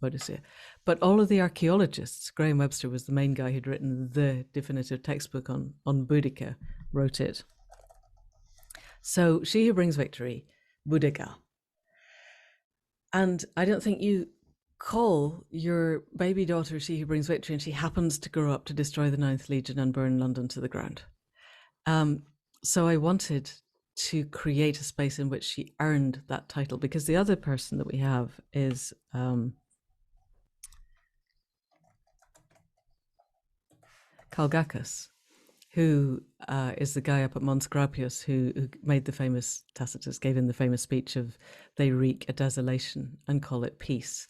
Speaker 2: Boadicea. But all of the archaeologists, Graham Webster was the main guy who'd written the definitive textbook on Boudica, wrote it. So she who brings victory, Boudica. And I don't think you call your baby daughter she who brings victory and she happens to grow up to destroy the 9th Legion and burn London to the ground. So I wanted to create a space in which she earned that title, because the other person that we have is Calgacus, who is the guy up at Mons Graupius who made the famous, Tacitus gave him the famous speech of they wreak a desolation and call it peace.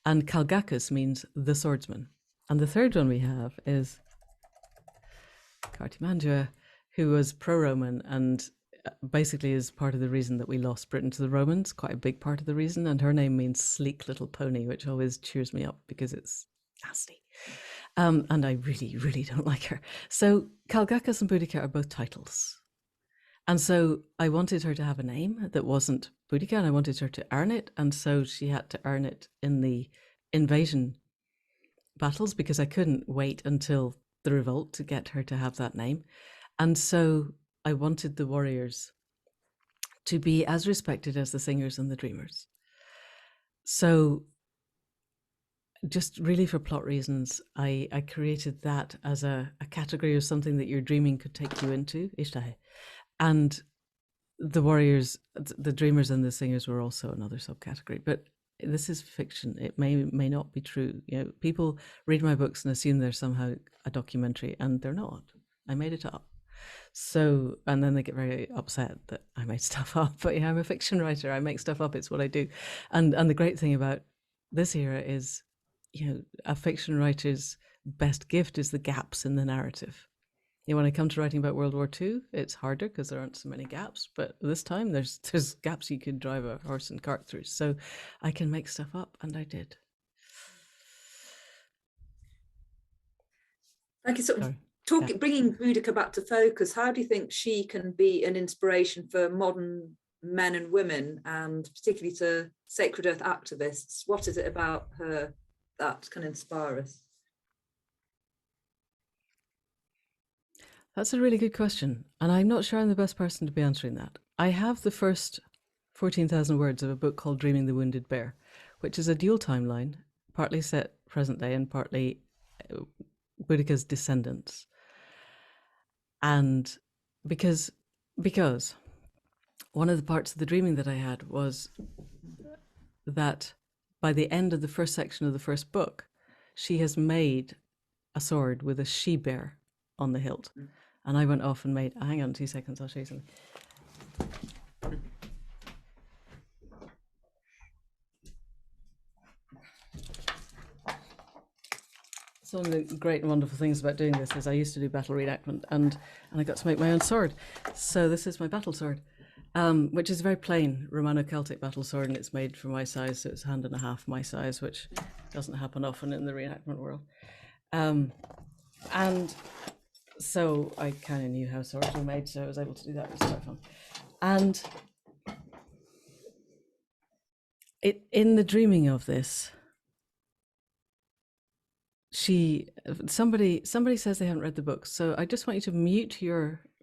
Speaker 2: And Calgacus means the swordsman. And the third one we have is Cartimandua, who was pro-Roman and basically is part of the reason that we lost Britain to the Romans, quite a big part of the reason. And her name means sleek little pony, which always cheers me up because it's nasty. And I really, really don't like her. So Calgacus and Boudica are both titles. And so I wanted her to have a name that wasn't Boudica, and I wanted her to earn it. And so she had to earn it in the invasion battles, because I couldn't wait until the revolt to get her to have that name. And so I wanted the warriors to be as respected as the singers and the dreamers. So just really for plot reasons, I created that as a category of something that your dreaming could take you into, ishtahe. And the warriors, the dreamers and the singers were also another subcategory. But this is fiction. It may not be true. You know, people read my books and assume they're somehow a documentary, and they're not. I made it up. So, and then they get very upset that I made stuff up. But yeah, I'm a fiction writer. I make stuff up. It's what I do. And the great thing about this era is, you know, a fiction writer's best gift is the gaps in the narrative. You know, when I come to writing about World War II, it's harder because there aren't so many gaps. But this time, there's gaps you could drive a horse and cart through. So I can make stuff up, and I did.
Speaker 3: Thank you. So, bringing Boudica back to focus, how do you think she can be an inspiration for modern men and women, and particularly to sacred earth activists? What is it about her that can inspire us?
Speaker 2: That's a really good question. And I'm not sure I'm the best person to be answering that. I have the first 14,000 words of a book called Dreaming the Wounded Bear, which is a dual timeline, partly set present day and partly Boudica's descendants. And because one of the parts of the dreaming that I had was that by the end of the first section of the first book, she has made a sword with a she-bear on the hilt. And I went off and made, hang on 2 seconds, I'll show you something. So one of the great and wonderful things about doing this is I used to do battle reenactment, and I got to make my own sword. So this is my battle sword, which is a very plain Romano-Celtic battle sword, and it's made for my size, so it's 1.5 hand my size, which doesn't happen often in the reenactment world. And so I kind of knew how swords were made, so I was able to do that, which is quite fun. And in the dreaming of this, somebody says they haven't read the book, so I just want you to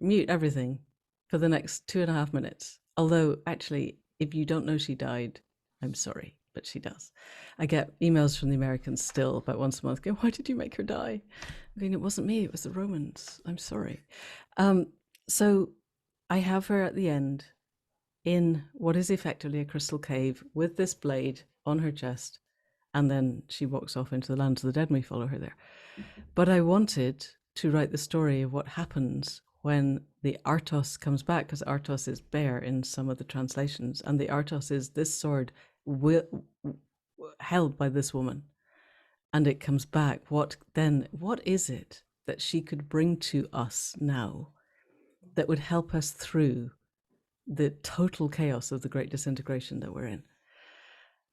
Speaker 2: mute everything for the next 2.5 minutes. Although actually, if you don't know she died, I'm sorry, but she does. I get emails from the Americans still about once a month going, "Why did you make her die?" I'm going, "It wasn't me, it was the Romans. I'm sorry." So I have her at the end in what is effectively a crystal cave with this blade on her chest, and then she walks off into the lands of the dead and we follow her there. But I wanted to write the story of what happens when the Artos comes back, because Artos is bear in some of the translations, and the Artos is this sword held by this woman, and it comes back. What is it that she could bring to us now that would help us through the total chaos of the great disintegration that we're in?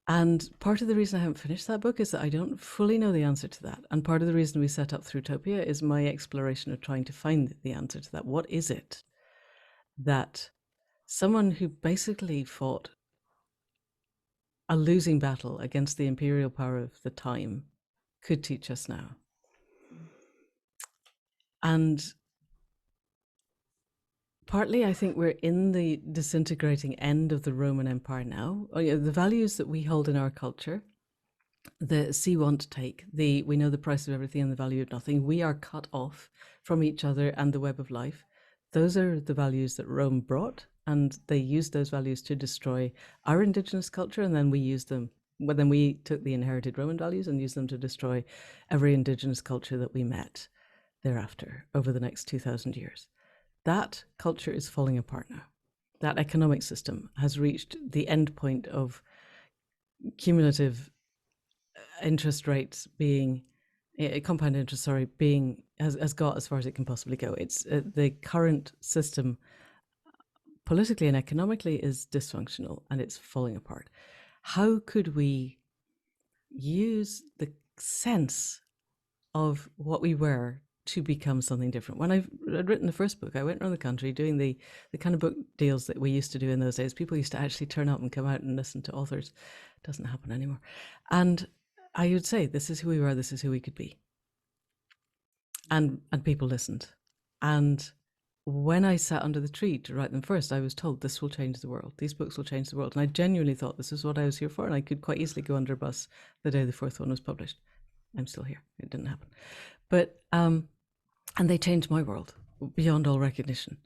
Speaker 2: And part of the reason I haven't finished that book is that I don't fully know the answer to that. And part of the reason we set up Throughtopia is my exploration of trying to find the answer to that. What is it that someone who basically fought a losing battle against the imperial power of the time could teach us now? And partly, I think we're in the disintegrating end of the Roman Empire now. The values that we hold in our culture, the see, want, take, we know the price of everything and the value of nothing. We are cut off from each other and the web of life. Those are the values that Rome brought, and they used those values to destroy our indigenous culture, and then we used them. Well, then we took the inherited Roman values and used them to destroy every indigenous culture that we met thereafter over the next 2,000 years. That culture is falling apart now. That economic system has reached the end point of cumulative interest rates being, compound interest, has got as far as it can possibly go. It's the current system politically and economically is dysfunctional and it's falling apart. How could we use the sense of what we were to become something different? When I'd written the first book, I went around the country doing the kind of book deals that we used to do in those days. People used to actually turn up and come out and listen to authors. It doesn't happen anymore. And I would say, this is who we were, this is who we could be. And people listened. And when I sat under the tree to write them first, I was told this will change the world. These books will change the world. And I genuinely thought this is what I was here for. And I could quite easily go under a bus the day the fourth one was published. I'm still here. It didn't happen. But, and they changed my world beyond all recognition.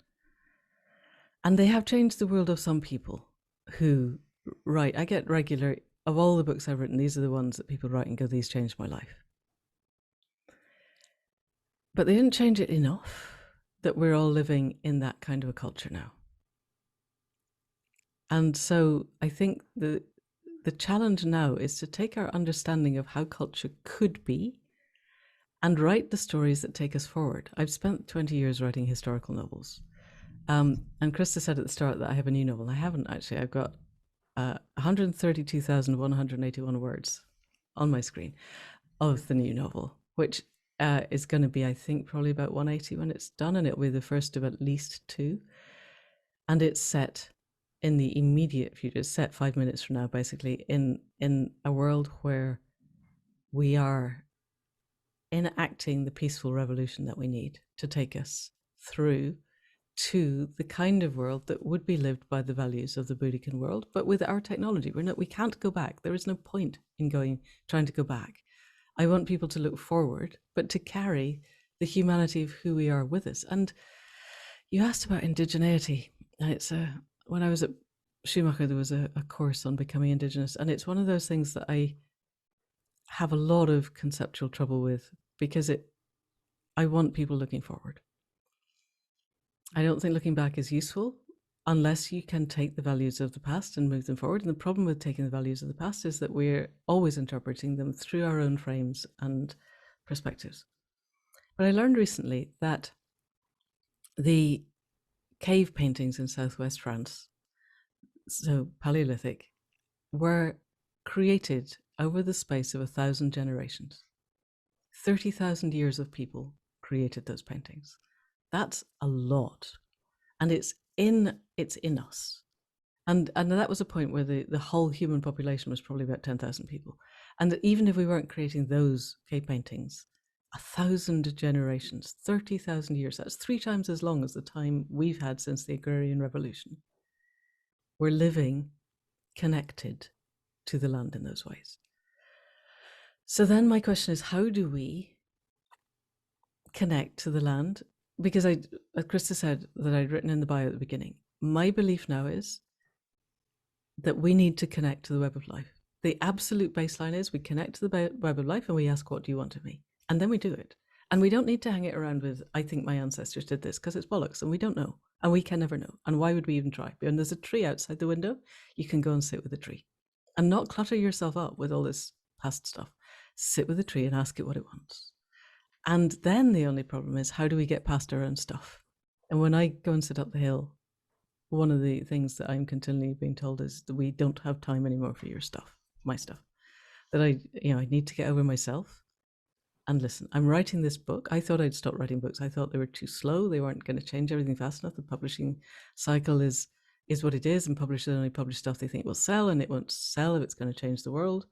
Speaker 2: And they have changed the world of some people who write. I get regular, of all the books I've written, these are the ones that people write and go, these changed my life. But they didn't change it enough that we're all living in that kind of a culture now. And so I think the challenge now is to take our understanding of how culture could be and write the stories that take us forward. I've spent 20 years writing historical novels. And Krista said at the start that I have a new novel. I haven't actually. I've got 132,181 words on my screen of the new novel, which is going to be, I think, probably about 180 when it's done, and it'll be the first of at least 2. And it's set in the immediate future. It's set 5 minutes from now, basically, in a world where we are enacting the peaceful revolution that we need to take us through to the kind of world that would be lived by the values of the Boudican world, but with our technology. We can't go back. There is no point in trying to go back. I want people to look forward, but to carry the humanity of who we are with us. And you asked about indigeneity. It's when I was at Schumacher, there was a course on becoming indigenous, and it's one of those things that I have a lot of conceptual trouble with because I want people looking forward. I don't think looking back is useful unless you can take the values of the past and move them forward. And the problem with taking the values of the past is that we're always interpreting them through our own frames and perspectives. But I learned recently that the cave paintings in southwest France, so Paleolithic, were created over the space of 1,000 generations. 30,000 years of people created those paintings. That's a lot. And it's in us. And that was a point where the whole human population was probably about 10,000 people. And even if we weren't creating those cave paintings, 1,000 generations, 30,000 years, that's 3 times as long as the time we've had since the agrarian revolution. We're living connected to the land in those ways. So then my question is, how do we connect to the land? Because Krista said that I'd written in the bio at the beginning, my belief now is that we need to connect to the web of life. The absolute baseline is we connect to the web of life and we ask, what do you want of me? And then we do it. And we don't need to hang it around with, I think my ancestors did this, because it's bollocks and we don't know. And we can never know. And why would we even try? And there's a tree outside the window. You can go and sit with a tree and not clutter yourself up with all this past stuff. Sit with a tree and ask it what it wants. And then the only problem is, how do we get past our own stuff? And when I go and sit up the hill, one of the things that I'm continually being told is that we don't have time anymore for your stuff, my stuff. That I need to get over myself and listen. I'm writing this book. I thought I'd stop writing books. I thought they were too slow. They weren't going to change everything fast enough. The publishing cycle is what it is, and publishers only publish stuff they think will sell, and it won't sell if it's going to change the world.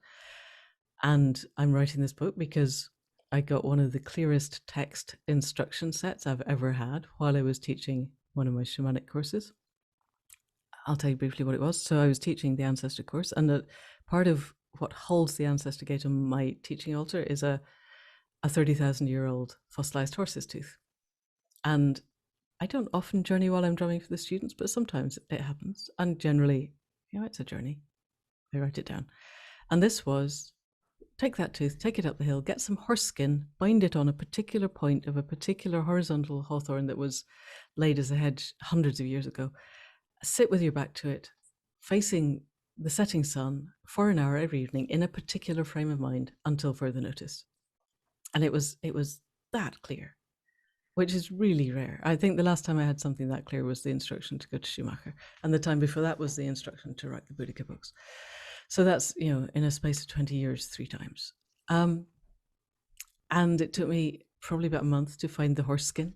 Speaker 2: And I'm writing this book because I got one of the clearest text instruction sets I've ever had while I was teaching one of my shamanic courses. I'll tell you briefly what it was. So I was teaching the ancestor course, and part of what holds the ancestor gate on my teaching altar is a 30,000-year-old fossilized horse's tooth. And I don't often journey while I'm drumming for the students, but sometimes it happens. And generally, it's a journey. I write it down. And this was, take that tooth, take it up the hill, get some horse skin, bind it on a particular point of a particular horizontal hawthorn that was laid as a hedge hundreds of years ago. Sit with your back to it, facing the setting sun for an hour every evening in a particular frame of mind until further notice. And it was that clear, which is really rare. I think the last time I had something that clear was the instruction to go to Schumacher. And the time before that was the instruction to write the Boudica books. So that's, in a space of 20 years, 3 times. And it took me probably about a month to find the horse skin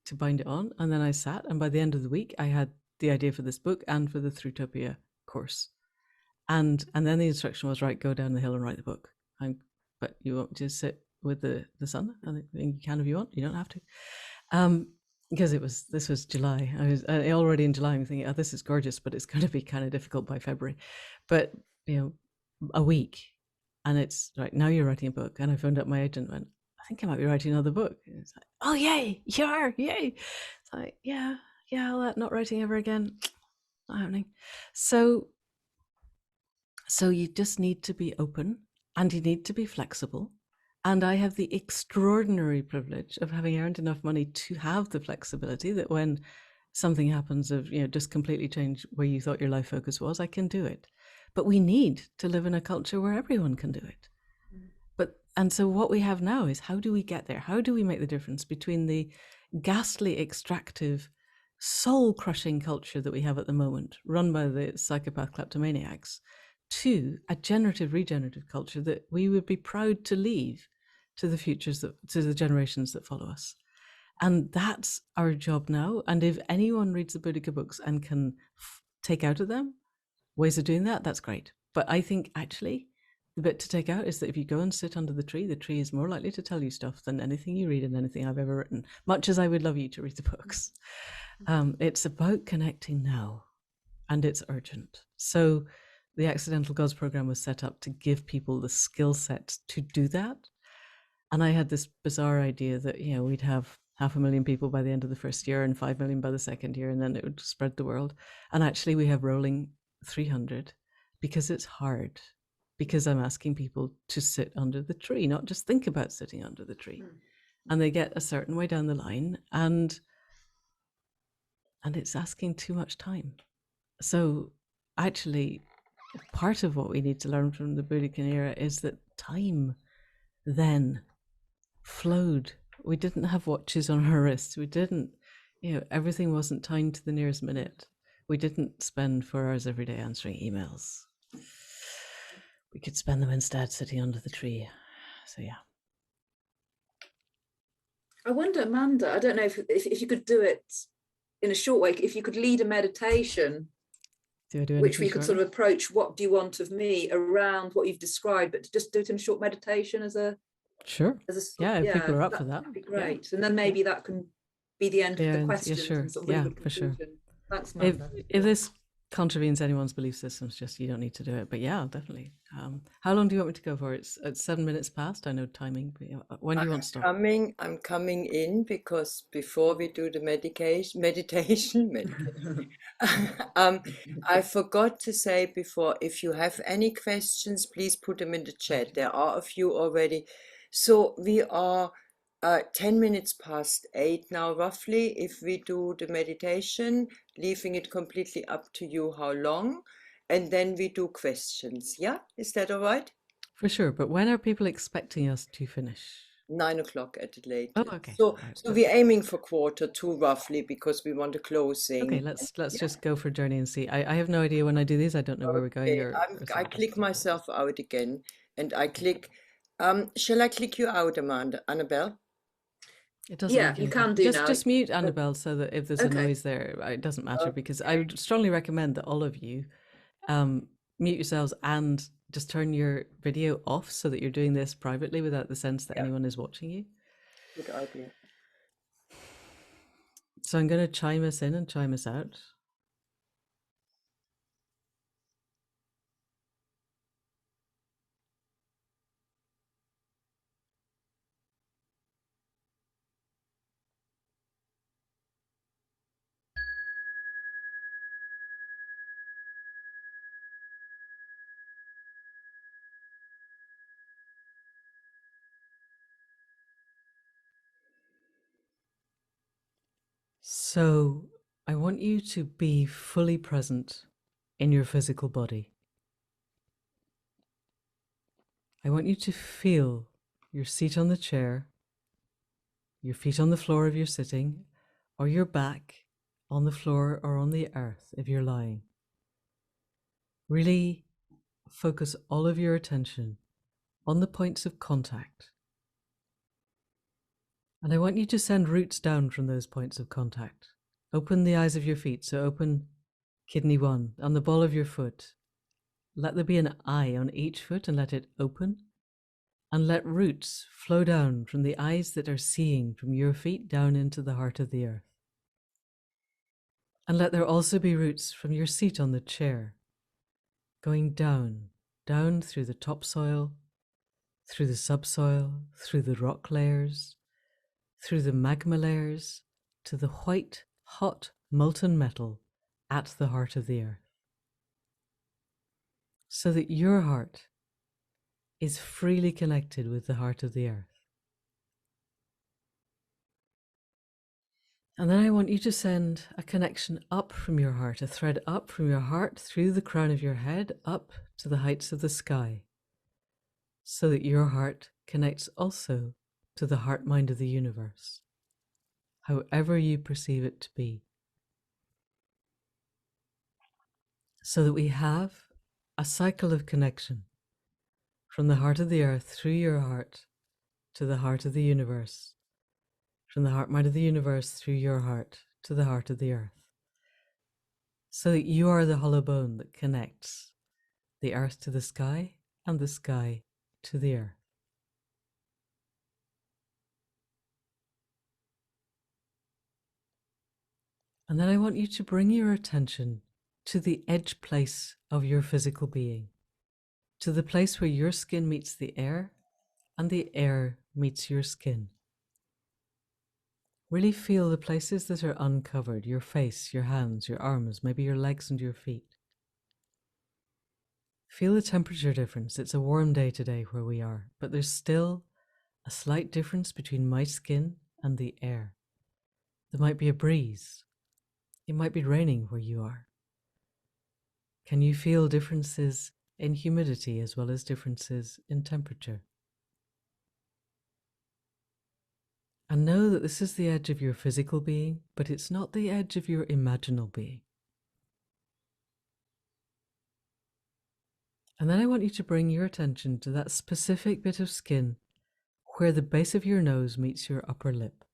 Speaker 2: to bind it on. And then I sat, and by the end of the week, I had the idea for this book and for the Throughtopia course. And then the instruction was, right, go down the hill and write the book. But you want to sit with the sun? I think you can if you want, you don't have to. because this was July. I was already in July. I'm thinking, oh, this is gorgeous, but it's going to be kind of difficult by February. But a week, and it's right now you're writing a book. And I phoned up my agent and went, I think I might be writing another book. And it's like, oh yay, you are, yay. It's like, yeah, all that not writing ever again, not happening. So you just need to be open, and you need to be flexible. And I have the extraordinary privilege of having earned enough money to have the flexibility that when something happens of, just completely change where you thought your life focus was, I can do it. But we need to live in a culture where everyone can do it. And so what we have now is, how do we get there? How do we make the difference between the ghastly, extractive, soul-crushing culture that we have at the moment, run by the psychopath kleptomaniacs, to a generative, regenerative culture that we would be proud to leave to the to the generations that follow us. And that's our job now. And if anyone reads the Boudica books and can take out of them ways of doing that, that's great. But I think actually the bit to take out is that if you go and sit under the tree is more likely to tell you stuff than anything you read and anything I've ever written, much as I would love you to read the books. It's about connecting now, and it's urgent. So the Accidental Gods program was set up to give people the skill set to do that. And I had this bizarre idea that, we'd have 500,000 people by the end of the first year and 5 million by the second year, and then it would spread the world. And actually we have rolling 300 because it's hard, because I'm asking people to sit under the tree, not just think about sitting under the tree. And they get a certain way down the line, and it's asking too much time. So actually, part of what we need to learn from the Boudican era is that time then flowed. We didn't have watches on our wrists. We didn't, everything wasn't timed to the nearest minute. We didn't spend 4 hours every day answering emails. We could spend them instead sitting under the tree. So yeah.
Speaker 3: I wonder, Amanda, I don't know if you could do it in a short way, if you could lead a meditation, which we could sort of approach, what do you want of me, around what you've described, but to just do it in a short meditation as a...
Speaker 2: Sure. If people are up for that.
Speaker 3: That'd be great. Yeah. And then maybe that can be the end of the questions.
Speaker 2: Yeah, sure.
Speaker 3: And sort of
Speaker 2: for sure.
Speaker 3: Thanks, Amanda.
Speaker 2: If this contravenes anyone's belief systems, just you don't need to do it. But yeah, definitely. How long do you want me to go for? It's 7 minutes past. I know timing. But when do you want to start?
Speaker 1: I'm coming in because before we do the meditation, I forgot to say before, if you have any questions, please put them in the chat. There are a few already. So we are 10 minutes past 8 now, roughly, if we do the meditation, leaving it completely up to you how long, and then we do questions. Yeah, is that all right?
Speaker 2: For sure. But when are people expecting us to finish?
Speaker 1: 9 o'clock at the latest.
Speaker 2: Oh, okay.
Speaker 1: So we're aiming for 1:45 roughly, because we want a closing.
Speaker 2: Okay, let's just go for a journey and see. I have no idea when I do these. I don't know where we're going.
Speaker 1: I click myself out again, and I click. Shall I click you out, Annabel?
Speaker 2: It doesn't.
Speaker 3: Yeah, you can do now.
Speaker 2: Just mute Annabel so that if there's a noise there, it doesn't matter. Because I would strongly recommend that all of you mute yourselves and just turn your video off so that you're doing this privately without the sense that anyone is watching you.
Speaker 1: Good idea.
Speaker 2: So I'm going to chime us in and chime us out. So I want you to be fully present in your physical body. I want you to feel your seat on the chair, your feet on the floor if you're sitting, or your back on the floor or on the earth if you're lying. Really focus all of your attention on the points of contact. And I want you to send roots down from those points of contact. Open the eyes of your feet. So open kidney 1 on the ball of your foot. Let there be an eye on each foot and let it open. And let roots flow down from the eyes that are seeing from your feet down into the heart of the earth. And let there also be roots from your seat on the chair, going down, down through the topsoil, through the subsoil, through the rock layers, through the magma layers, to the white, hot, molten metal at the heart of the earth. So that your heart is freely connected with the heart of the earth. And then I want you to send a connection up from your heart, a thread up from your heart through the crown of your head, up to the heights of the sky, so that your heart connects also to the heart mind of the universe, however you perceive it to be. So that we have a cycle of connection from the heart of the earth through your heart to the heart of the universe, from the heart mind of the universe through your heart to the heart of the earth, so that you are the hollow bone that connects the earth to the sky and the sky to the earth. And then I want you to bring your attention to the edge place of your physical being, to the place where your skin meets the air and the air meets your skin. Really feel the places that are uncovered, your face, your hands, your arms, maybe your legs and your feet. Feel the temperature difference. It's a warm day today where we are, but there's still a slight difference between my skin and the air. There might be a breeze. It might be raining where you are. Can you feel differences in humidity as well as differences in temperature? And know that this is the edge of your physical being, but it's not the edge of your imaginal being. And then I want you to bring your attention to that specific bit of skin where the base of your nose meets your upper lip.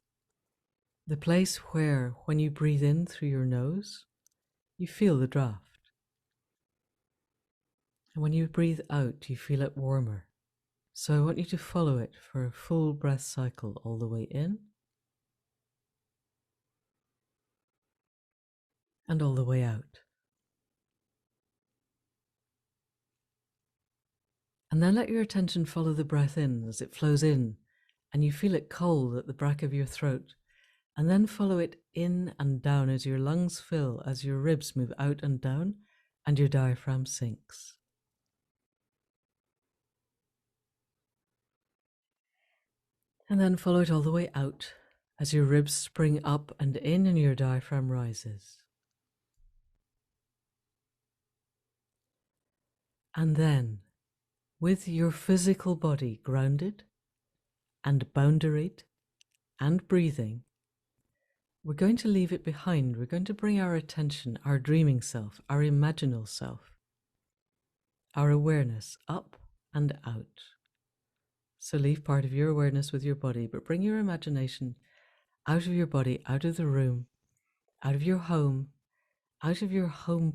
Speaker 2: The place where, when you breathe in through your nose, you feel the draft. And when you breathe out, you feel it warmer. So I want you to follow it for a full breath cycle all the way in and all the way out. And then let your attention follow the breath in as it flows in and you feel it cold at the back of your throat. And then follow it in and down as your lungs fill, as your ribs move out and down and your diaphragm sinks. And then follow it all the way out as your ribs spring up and in and your diaphragm rises. And then, with your physical body grounded and boundaried and breathing, we're going to leave it behind. We're going to bring our attention, our dreaming self, our imaginal self, our awareness up and out. So leave part of your awareness with your body, but bring your imagination out of your body, out of the room, out of your home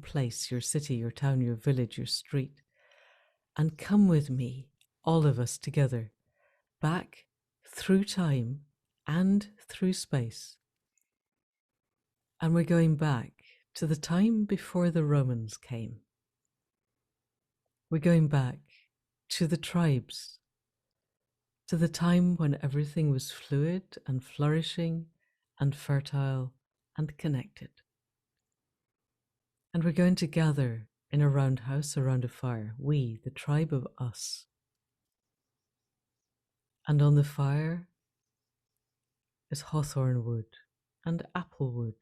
Speaker 2: place, your city, your town, your village, your street, and come with me, all of us together, back through time and through space. And we're going back to the time before the Romans came. We're going back to the tribes, to the time when everything was fluid and flourishing and fertile and connected. And we're going to gather in a roundhouse around a fire, we, the tribe of us. And on the fire is hawthorn wood and apple wood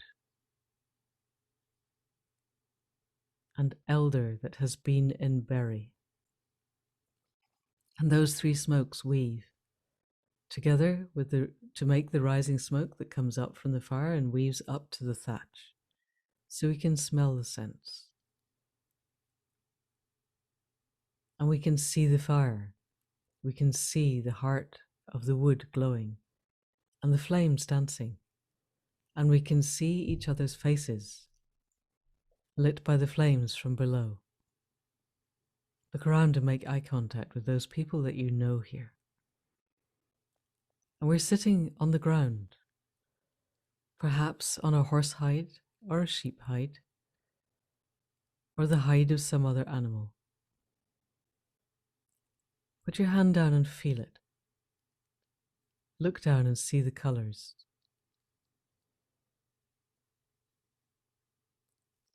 Speaker 2: and elder that has been in berry. And those three smokes weave together with to make the rising smoke that comes up from the fire and weaves up to the thatch, so we can smell the scents. And we can see the fire. We can see the heart of the wood glowing and the flames dancing. And we can see each other's faces lit by the flames from below. Look around and make eye contact with those people that you know here. And we're sitting on the ground, perhaps on a horsehide or a sheep hide, or the hide of some other animal. Put your hand down and feel it. Look down and see the colours.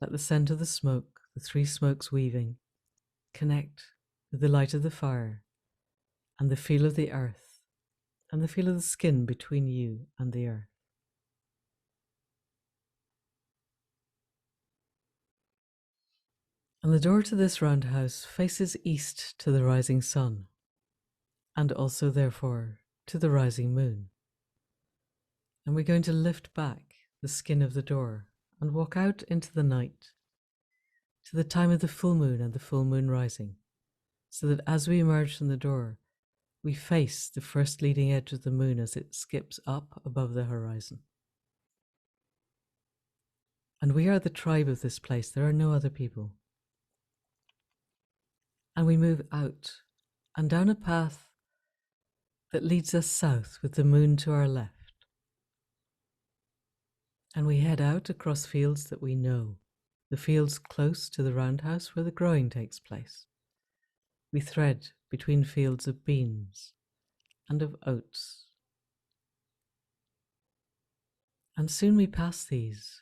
Speaker 2: Let the scent of the smoke, the three smokes weaving, connect with the light of the fire and the feel of the earth and the feel of the skin between you and the earth. And the door to this roundhouse faces east to the rising sun, and also therefore to the rising moon. And we're going to lift back the skin of the door and walk out into the night to the time of the full moon and the full moon rising, so that as we emerge from the door, we face the first leading edge of the moon as it skips up above the horizon. And we are the tribe of this place. There are no other people. And we move out and down a path that leads us south with the moon to our left. And we head out across fields that we know, the fields close to the roundhouse where the growing takes place. We thread between fields of beans and of oats. And soon we pass these,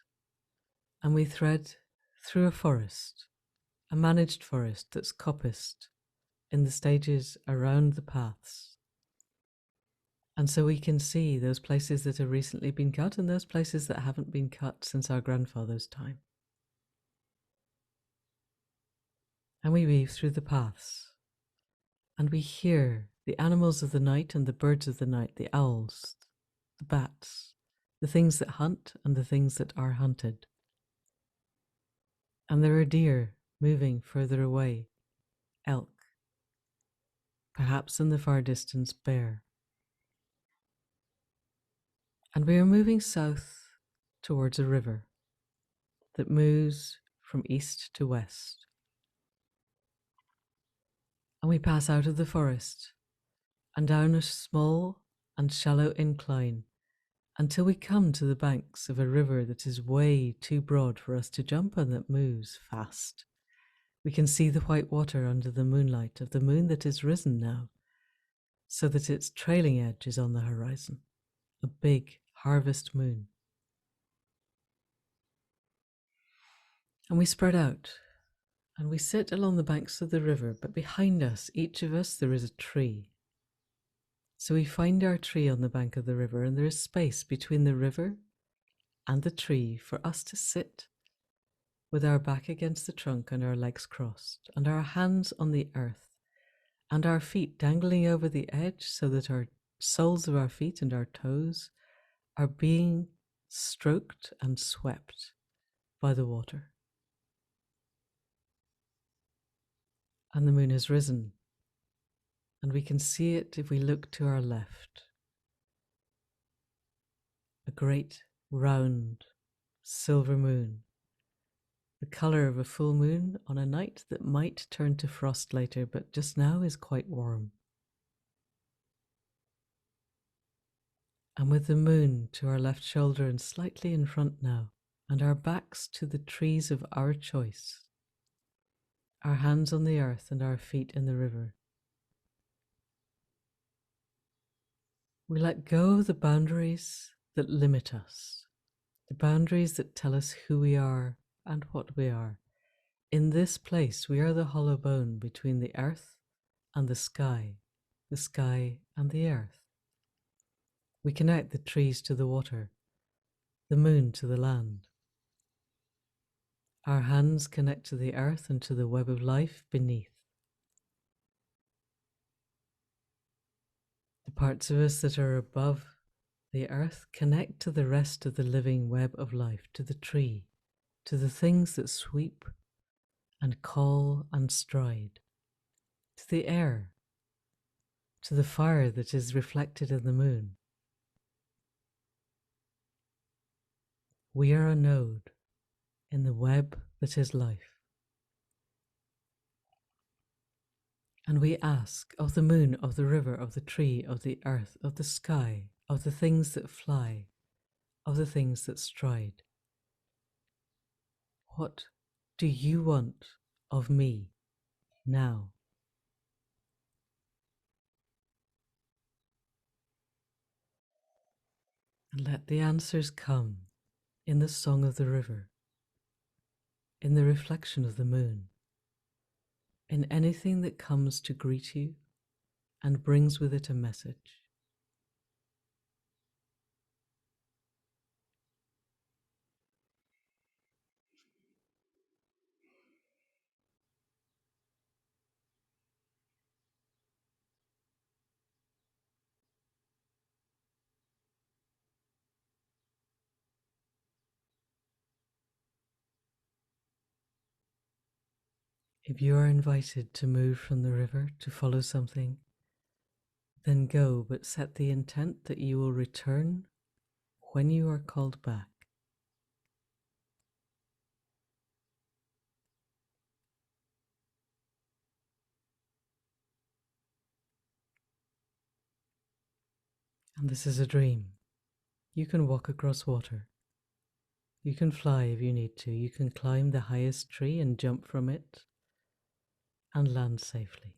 Speaker 2: and we thread through a forest, a managed forest that's coppiced in the stages around the paths. And so we can see those places that have recently been cut and those places that haven't been cut since our grandfather's time. And we weave through the paths, and we hear the animals of the night and the birds of the night, the owls, the bats, the things that hunt and the things that are hunted. And there are deer moving further away, elk, perhaps in the far distance bear. And we are moving south towards a river that moves from east to west. And we pass out of the forest and down a small and shallow incline until we come to the banks of a river that is way too broad for us to jump and that moves fast. We can see the white water under the moonlight of the moon that is risen now, so that its trailing edge is on the horizon, a big harvest moon. And we spread out and we sit along the banks of the river, but behind us, each of us, there is a tree. So we find our tree on the bank of the river, and there is space between the river and the tree for us to sit with our back against the trunk and our legs crossed and our hands on the earth and our feet dangling over the edge so that our soles of our feet and our toes are being stroked and swept by the water. And the moon has risen, and we can see it if we look to our left. A great round silver moon, the colour of a full moon on a night that might turn to frost later, but just now is quite warm. And with the moon to our left shoulder and slightly in front now, and our backs to the trees of our choice, our hands on the earth and our feet in the river, we let go of the boundaries that limit us, the boundaries that tell us who we are and what we are. In this place, we are the hollow bone between the earth and the sky and the earth. We connect the trees to the water, the moon to the land. Our hands connect to the earth and to the web of life beneath. The parts of us that are above the earth connect to the rest of the living web of life, to the tree, to the things that sweep and call and stride, to the air, to the fire that is reflected in the moon. We are a node in the web that is life. And we ask of the moon, of the river, of the tree, of the earth, of the sky, of the things that fly, of the things that stride. What do you want of me now? And let the answers come in the song of the river, in the reflection of the moon, in anything that comes to greet you and brings with it a message. If you are invited to move from the river to follow something, then go, but set the intent that you will return when you are called back. And this is a dream. You can walk across water. You can fly if you need to. You can climb the highest tree and jump from it and land safely.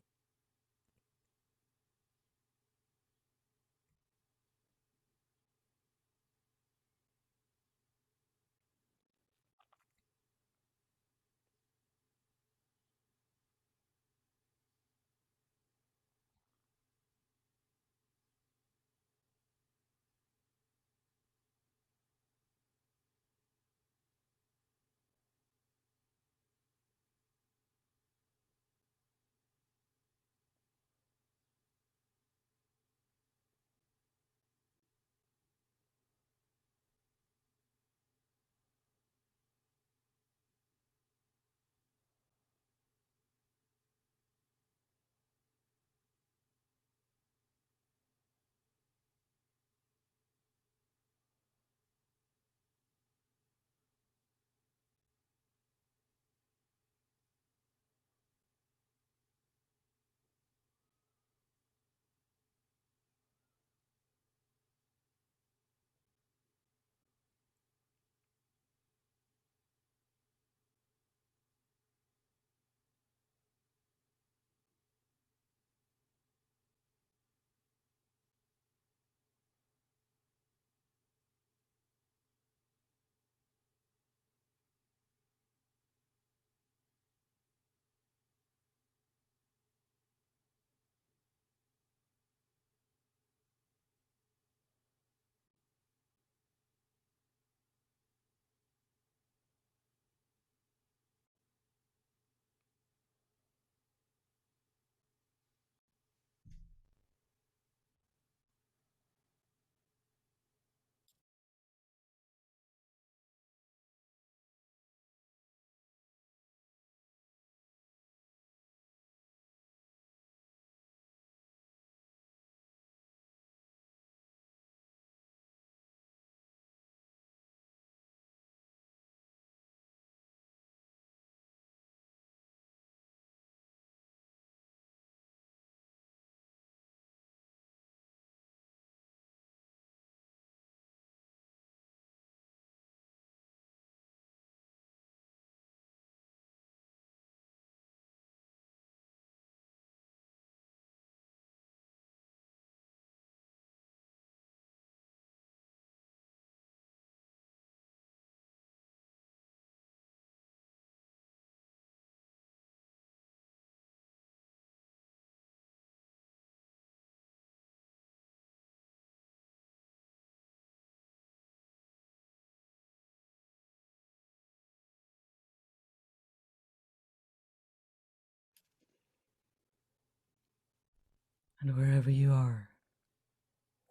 Speaker 2: And wherever you are,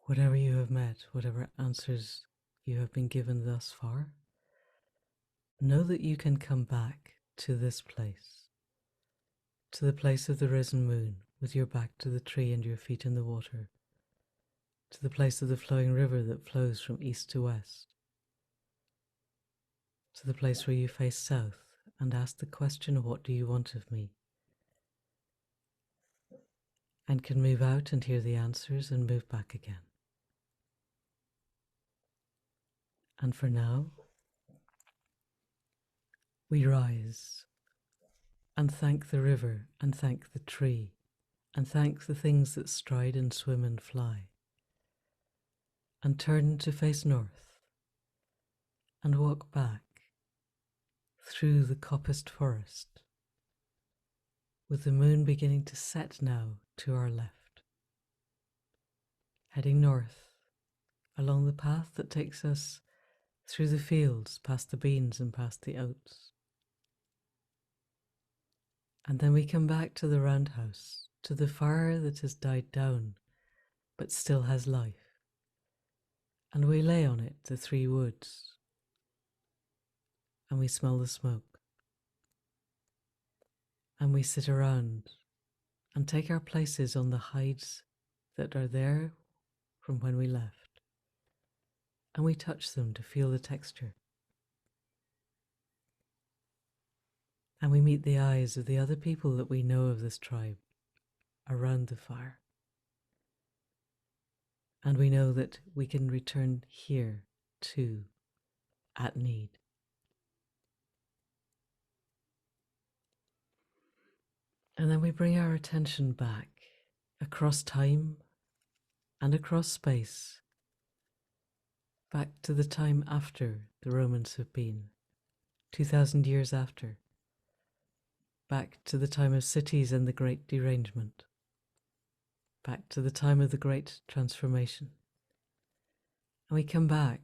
Speaker 2: whatever you have met, whatever answers you have been given thus far, know that you can come back to this place, to the place of the risen moon, with your back to the tree and your feet in the water, to the place of the flowing river that flows from east to west, to the place where you face south and ask the question, what do you want of me? And can move out and hear the answers and move back again. And for now, we rise and thank the river and thank the tree and thank the things that stride and swim and fly, and turn to face north and walk back through the coppiced forest, with the moon beginning to set now to our left, heading north along the path that takes us through the fields, past the beans and past the oats. And then we come back to the roundhouse, to the fire that has died down but still has life, and we lay on it the three woods, and we smell the smoke, and we sit around and take our places on the hides that are there from when we left, and we touch them to feel the texture, and we meet the eyes of the other people that we know of this tribe around the fire, and we know that we can return here too at need. And then we bring our attention back across time and across space, back to the time after the Romans have been, 2,000 years after, back to the time of cities and the Great Derangement, back to the time of the Great Transformation. And we come back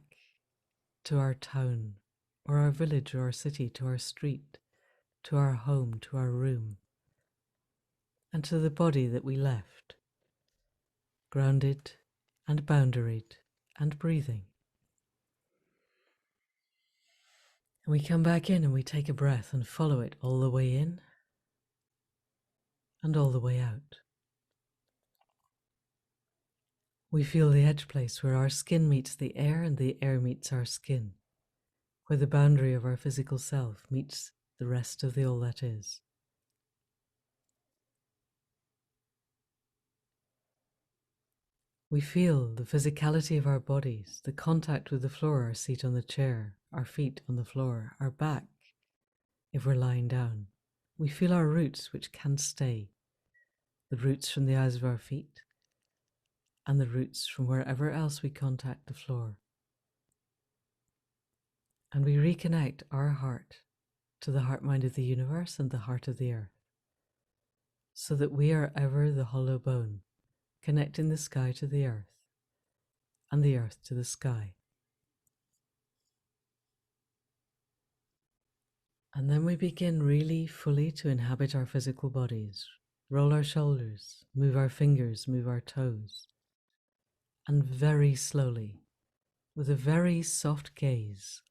Speaker 2: to our town, or our village, or our city, to our street, to our home, to our room, and to the body that we left, grounded and boundaried and breathing. And we come back in and we take a breath and follow it all the way in and all the way out. We feel the edge place where our skin meets the air and the air meets our skin, where the boundary of our physical self meets the rest of the all that is. We feel the physicality of our bodies, the contact with the floor, our seat on the chair, our feet on the floor, our back if we're lying down. We feel our roots which can stay, the roots from the eyes of our feet and the roots from wherever else we contact the floor. And we reconnect our heart to the heart mind of the universe and the heart of the earth, so that we are ever the hollow bone, connecting the sky to the earth and the earth to the sky. And then we begin really fully to inhabit our physical bodies, roll our shoulders, move our fingers, move our toes, and very slowly, with a very soft gaze,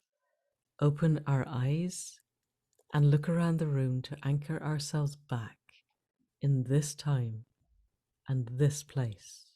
Speaker 2: open our eyes and look around the room to anchor ourselves back in this time and this place.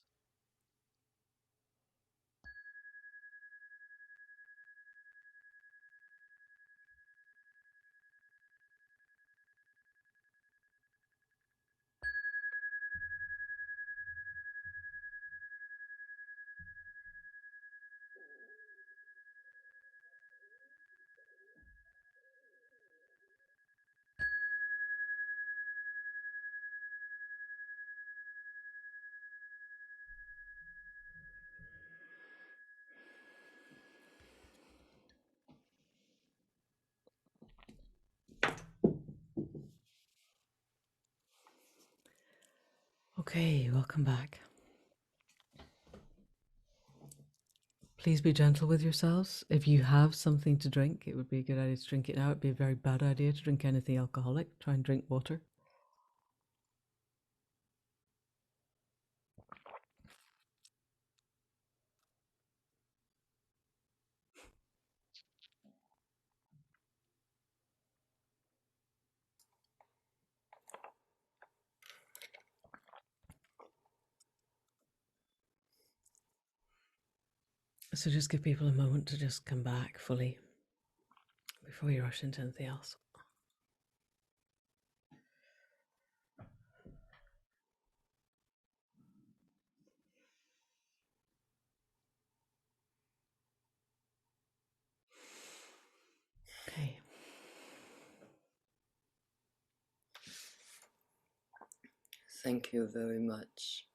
Speaker 2: Okay, welcome back. Please be gentle with yourselves. If you have something to drink, it would be a good idea to drink it now. It'd be a very bad idea to drink anything alcoholic. Try and drink water. So just give people a moment to just come back fully before you rush into anything else. Okay.
Speaker 1: Thank you very much.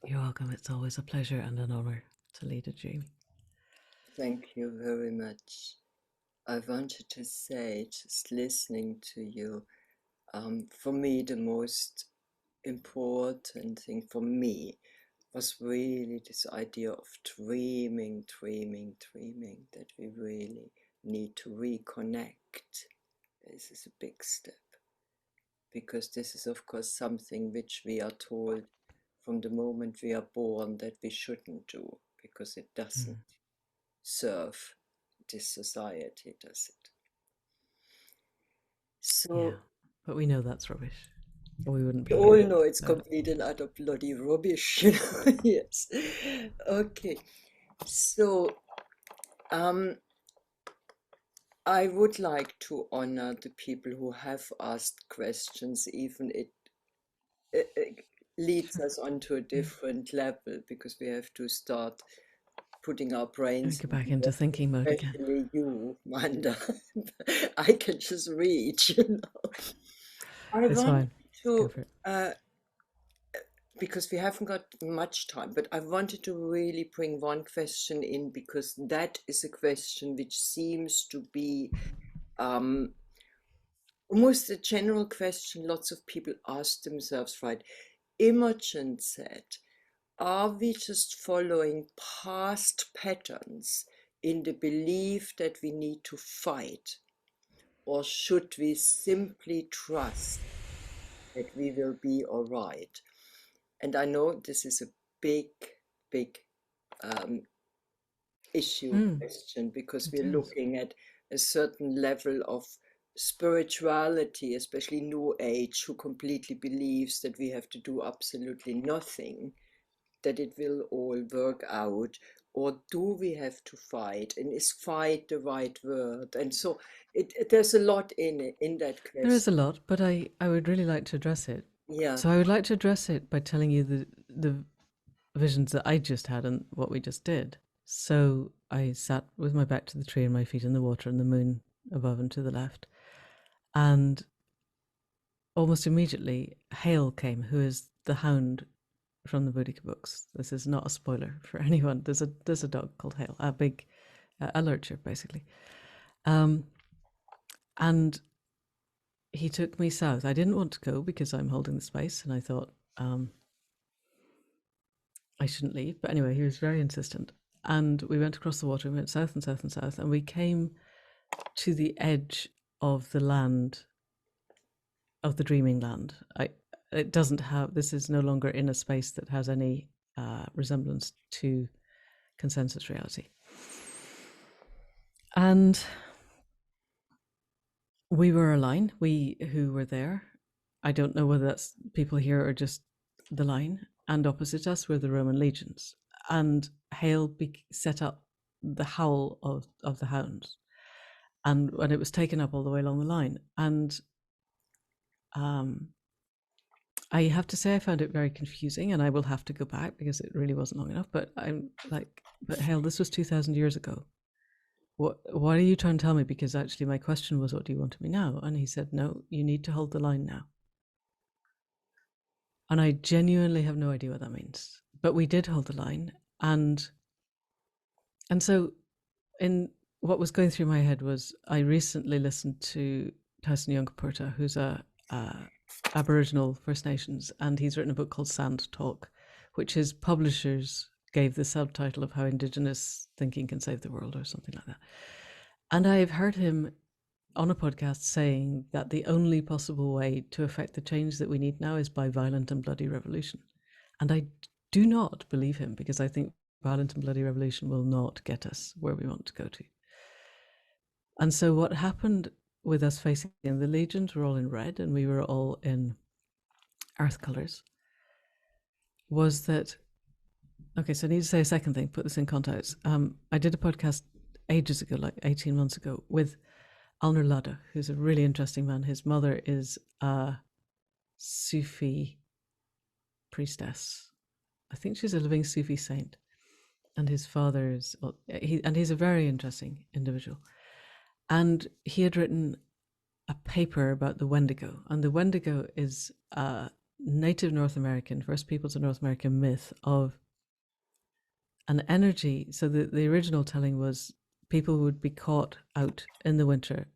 Speaker 2: You're welcome. It's always a pleasure and an honor to lead a dream.
Speaker 1: Thank you very much. I wanted to say, just listening to you, for me, the most important thing for me was really this idea of dreaming, that we really need to reconnect. This is a big step, because this is, of course, something which we are told from the moment we are born that we shouldn't do, because it doesn't serve this society, does it? So
Speaker 2: Yeah, but we know that's rubbish. Or we wouldn't be
Speaker 1: we all
Speaker 2: here.
Speaker 1: know it's
Speaker 2: So,
Speaker 1: complete and utter bloody rubbish, you know. Yes. Okay. So I would like to honor the people who have asked questions, even it leads us onto a different level, because we have to start putting our
Speaker 2: we
Speaker 1: brains
Speaker 2: go
Speaker 1: in
Speaker 2: back
Speaker 1: gear,
Speaker 2: into thinking mode again.
Speaker 1: especially you, Manda. I can just read, you know. I
Speaker 2: It's
Speaker 1: want
Speaker 2: fine. Go
Speaker 1: to,
Speaker 2: for it.
Speaker 1: because we haven't got much time, but I wanted to really bring one question in, because that is a question which seems to be almost a general question lots of people ask themselves, right? Imogen said, are we just following past patterns in the belief that we need to fight? Or should we simply trust that we will be all right? And I know this is a big, big question, because we're looking at a certain level of spirituality, especially New Age, who completely believes that we have to do absolutely nothing, that it will all work out. Or do we have to fight? And is fight the right word? And so there's a lot in it, in that question.
Speaker 2: There is a lot, but I would really like to address it.
Speaker 1: Yeah.
Speaker 2: So I would like to address it by telling you the visions that I just had and what we just did. So I sat with my back to the tree and my feet in the water and the moon above and to the left. And almost immediately, Hale came, who is the hound from the Boudica books. This is not a spoiler for anyone. There's a dog called Hale, a big, a lurcher, basically. And he took me south. I didn't want to go because I'm holding the space, and I thought I shouldn't leave. But anyway, he was very insistent. And we went across the water, and went south and south and south, and we came to the edge of the land, of the dreaming land. It doesn't have, this is no longer in a space that has any resemblance to consensus reality. And we were a line, we who were there. I don't know whether that's people here or just the line. And opposite us were the Roman legions. And Hale set up the howl of the hounds. And when it was taken up all the way along the line. And I have to say I found it very confusing, and I will have to go back because it really wasn't long enough. But I'm like, but hell, this was 2,000 years ago. What are you trying to tell me? Because actually my question was, what do you want of me now? And he said, no, you need to hold the line now. And I genuinely have no idea what that means. But we did hold the line. And so in what was going through my head was, I recently listened to Tyson Yunkaporta, who's a Aboriginal First Nations, and he's written a book called Sand Talk, which his publishers gave the subtitle of How Indigenous Thinking Can Save the World, or something like that. And I've heard him on a podcast saying that the only possible way to effect the change that we need now is by violent and bloody revolution. And I do not believe him, because I think violent and bloody revolution will not get us where we want to go to. And so what happened with us facing the legions were all in red and we were all in earth colors, was that, okay, so I need to say a second thing, put this in context. I did a podcast ages ago, like 18 months ago, with Alner Lada, who's a really interesting man. His mother is a Sufi priestess. I think she's a living Sufi saint. And his father is, he's a very interesting individual. And he had written a paper about the Wendigo, and the Wendigo is a native North American, First Peoples of North America myth of an energy. So the original telling was people would be caught out in the winter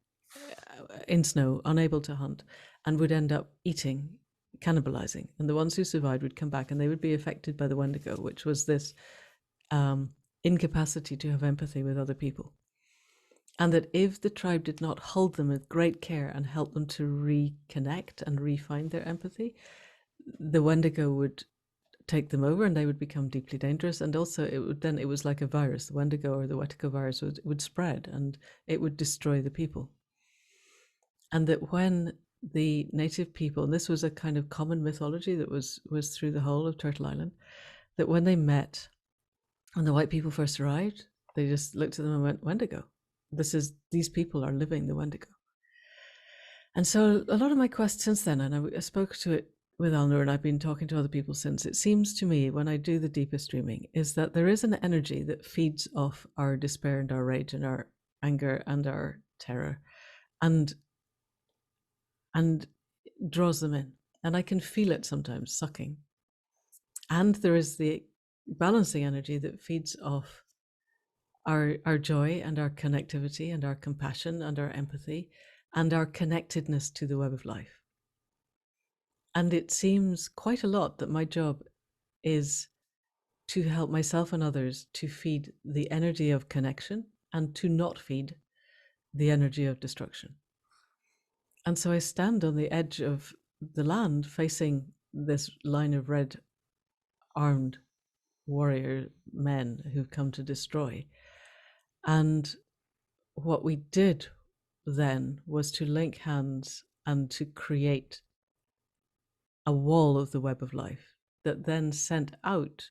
Speaker 2: in snow, unable to hunt, and would end up eating, cannibalizing. And the ones who survived would come back and they would be affected by the Wendigo, which was this incapacity to have empathy with other people. And that if the tribe did not hold them with great care and help them to reconnect and refine their empathy, the Wendigo would take them over and they would become deeply dangerous. And also it was like a virus, the Wendigo or the Wetico virus would spread and it would destroy the people. And that when the native people, and this was a kind of common mythology that was through the whole of Turtle Island, that when they met, when the white people first arrived, they just looked at them and went, Wendigo. These people are living the Wendigo. And so a lot of my questions since then, and I spoke to it with Eleanor and I've been talking to other people since, it seems to me when I do the deepest dreaming is that there is an energy that feeds off our despair and our rage and our anger and our terror and draws them in. And I can feel it sometimes sucking. And there is the balancing energy that feeds off our joy and our connectivity and our compassion and our empathy and our connectedness to the web of life. And it seems quite a lot that my job is to help myself and others to feed the energy of connection and to not feed the energy of destruction. And so I stand on the edge of the land facing this line of red armed warrior men who've come to destroy. And what we did then was to link hands and to create a wall of the web of life that then sent out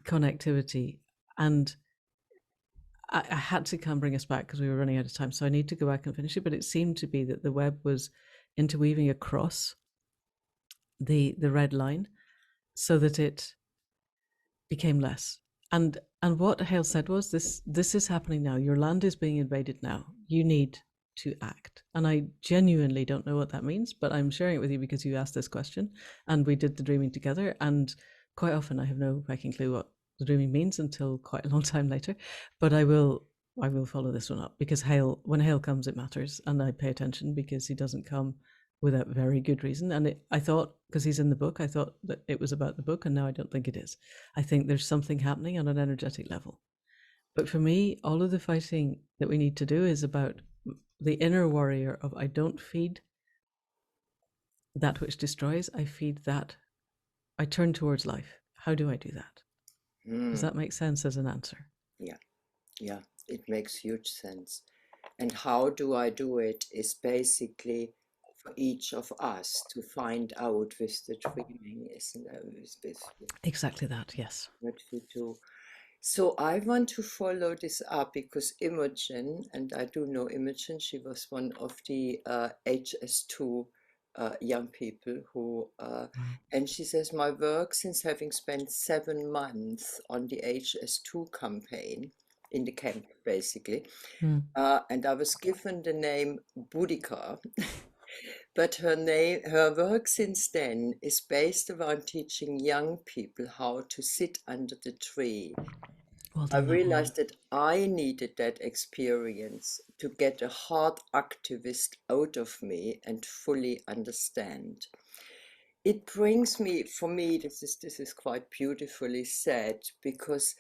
Speaker 2: connectivity. And I had to come bring us back because we were running out of time. So I need to go back and finish it. But it seemed to be that the web was interweaving across the red line so that it became less. And what Hale said was, this is happening now. Your land is being invaded now. You need to act. And I genuinely don't know what that means, but I'm sharing it with you because you asked this question and we did the dreaming together. And quite often I have no fucking clue what the dreaming means until quite a long time later. But I will follow this one up because when Hale comes, it matters. And I pay attention because he doesn't come without very good reason. And I thought, because he's in the book, I thought that it was about the book, and now I don't think it is. I think there's something happening on an energetic level. But for me, all of the fighting that we need to do is about the inner warrior of I don't feed that which destroys, I feed that. I turn towards life. How do I do that? Does that make sense as an answer?
Speaker 1: Yeah, it makes huge sense. And how do I do it is basically for each of us to find out with the dreaming, isn't it?
Speaker 2: Exactly that, yes.
Speaker 1: What we do. So I want to follow this up because Imogen, and I do know Imogen, she was one of the HS2 young people who, and she says, my work since having spent 7 months on the HS2 campaign, in the camp basically, and I was given the name Boudica, but her work since then is based around teaching young people how to sit under the tree.
Speaker 2: Well
Speaker 1: I
Speaker 2: done,
Speaker 1: realized that I needed that experience to get a hard activist out of me and fully understand. It brings me, for me, this is quite beautifully said, because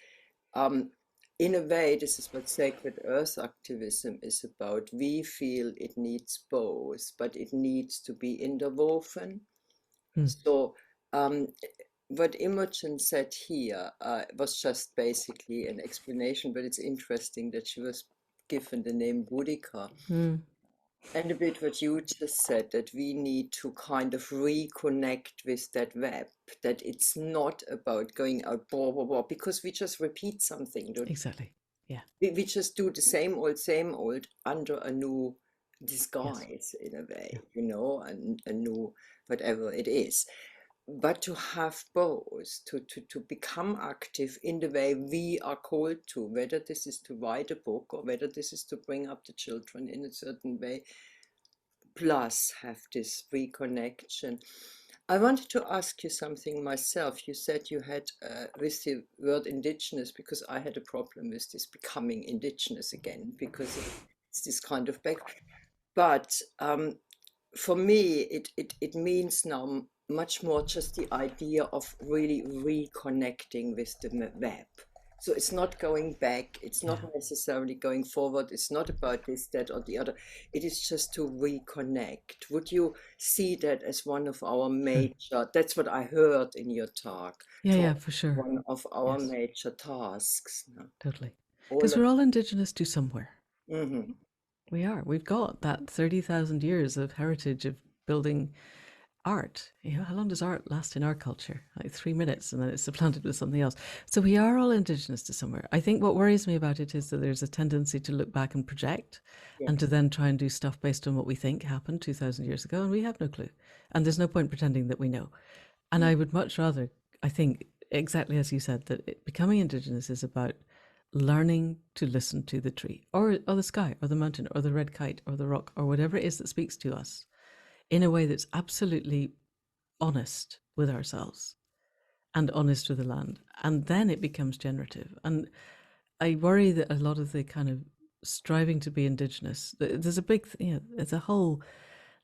Speaker 1: in a way, this is what Sacred Earth activism is about. We feel it needs both, but it needs to be interwoven. So what Imogen said here was just basically an explanation, but it's interesting that she was given the name Boudica. And a bit what you just said, that we need to kind of reconnect with that web, that it's not about going out, blah, blah, blah, because we just repeat something.
Speaker 2: Exactly, yeah.
Speaker 1: We just do the same old under a new disguise, in a way, you know, and a new whatever it is. But to have both, to become active in the way we are called to, whether this is to write a book or whether this is to bring up the children in a certain way, plus have this reconnection. I wanted to ask you something myself. You said you had with the word indigenous, because I had a problem with this becoming indigenous again, because it's this kind of back. But for me, it means now much more just the idea of really reconnecting with the web. So it's not going back, it's not necessarily going forward, it's not about this, that, or the other. It is just to reconnect. Would you see that as one of our major, that's what I heard in your talk.
Speaker 2: Yeah, for sure.
Speaker 1: One of our
Speaker 2: Yes.
Speaker 1: major tasks. No?
Speaker 2: Totally. Because we're all indigenous to somewhere.
Speaker 1: Mm-hmm.
Speaker 2: We are. We've got that 30,000 years of heritage of building art. You know, how long does art last in our culture? Like 3 minutes, and then it's supplanted with something else. So we are all indigenous to somewhere. I think what worries me about it is that there's a tendency to look back and project, and to then try and do stuff based on what we think happened 2,000 years ago, and we have no clue. And there's no point pretending that we know. And I would much rather, I think, exactly as you said, that becoming indigenous is about learning to listen to the tree or the sky or the mountain or the red kite or the rock or whatever it is that speaks to us in a way that's absolutely honest with ourselves and honest with the land. And then it becomes generative. And I worry that a lot of the kind of striving to be indigenous, there's a big, it's a whole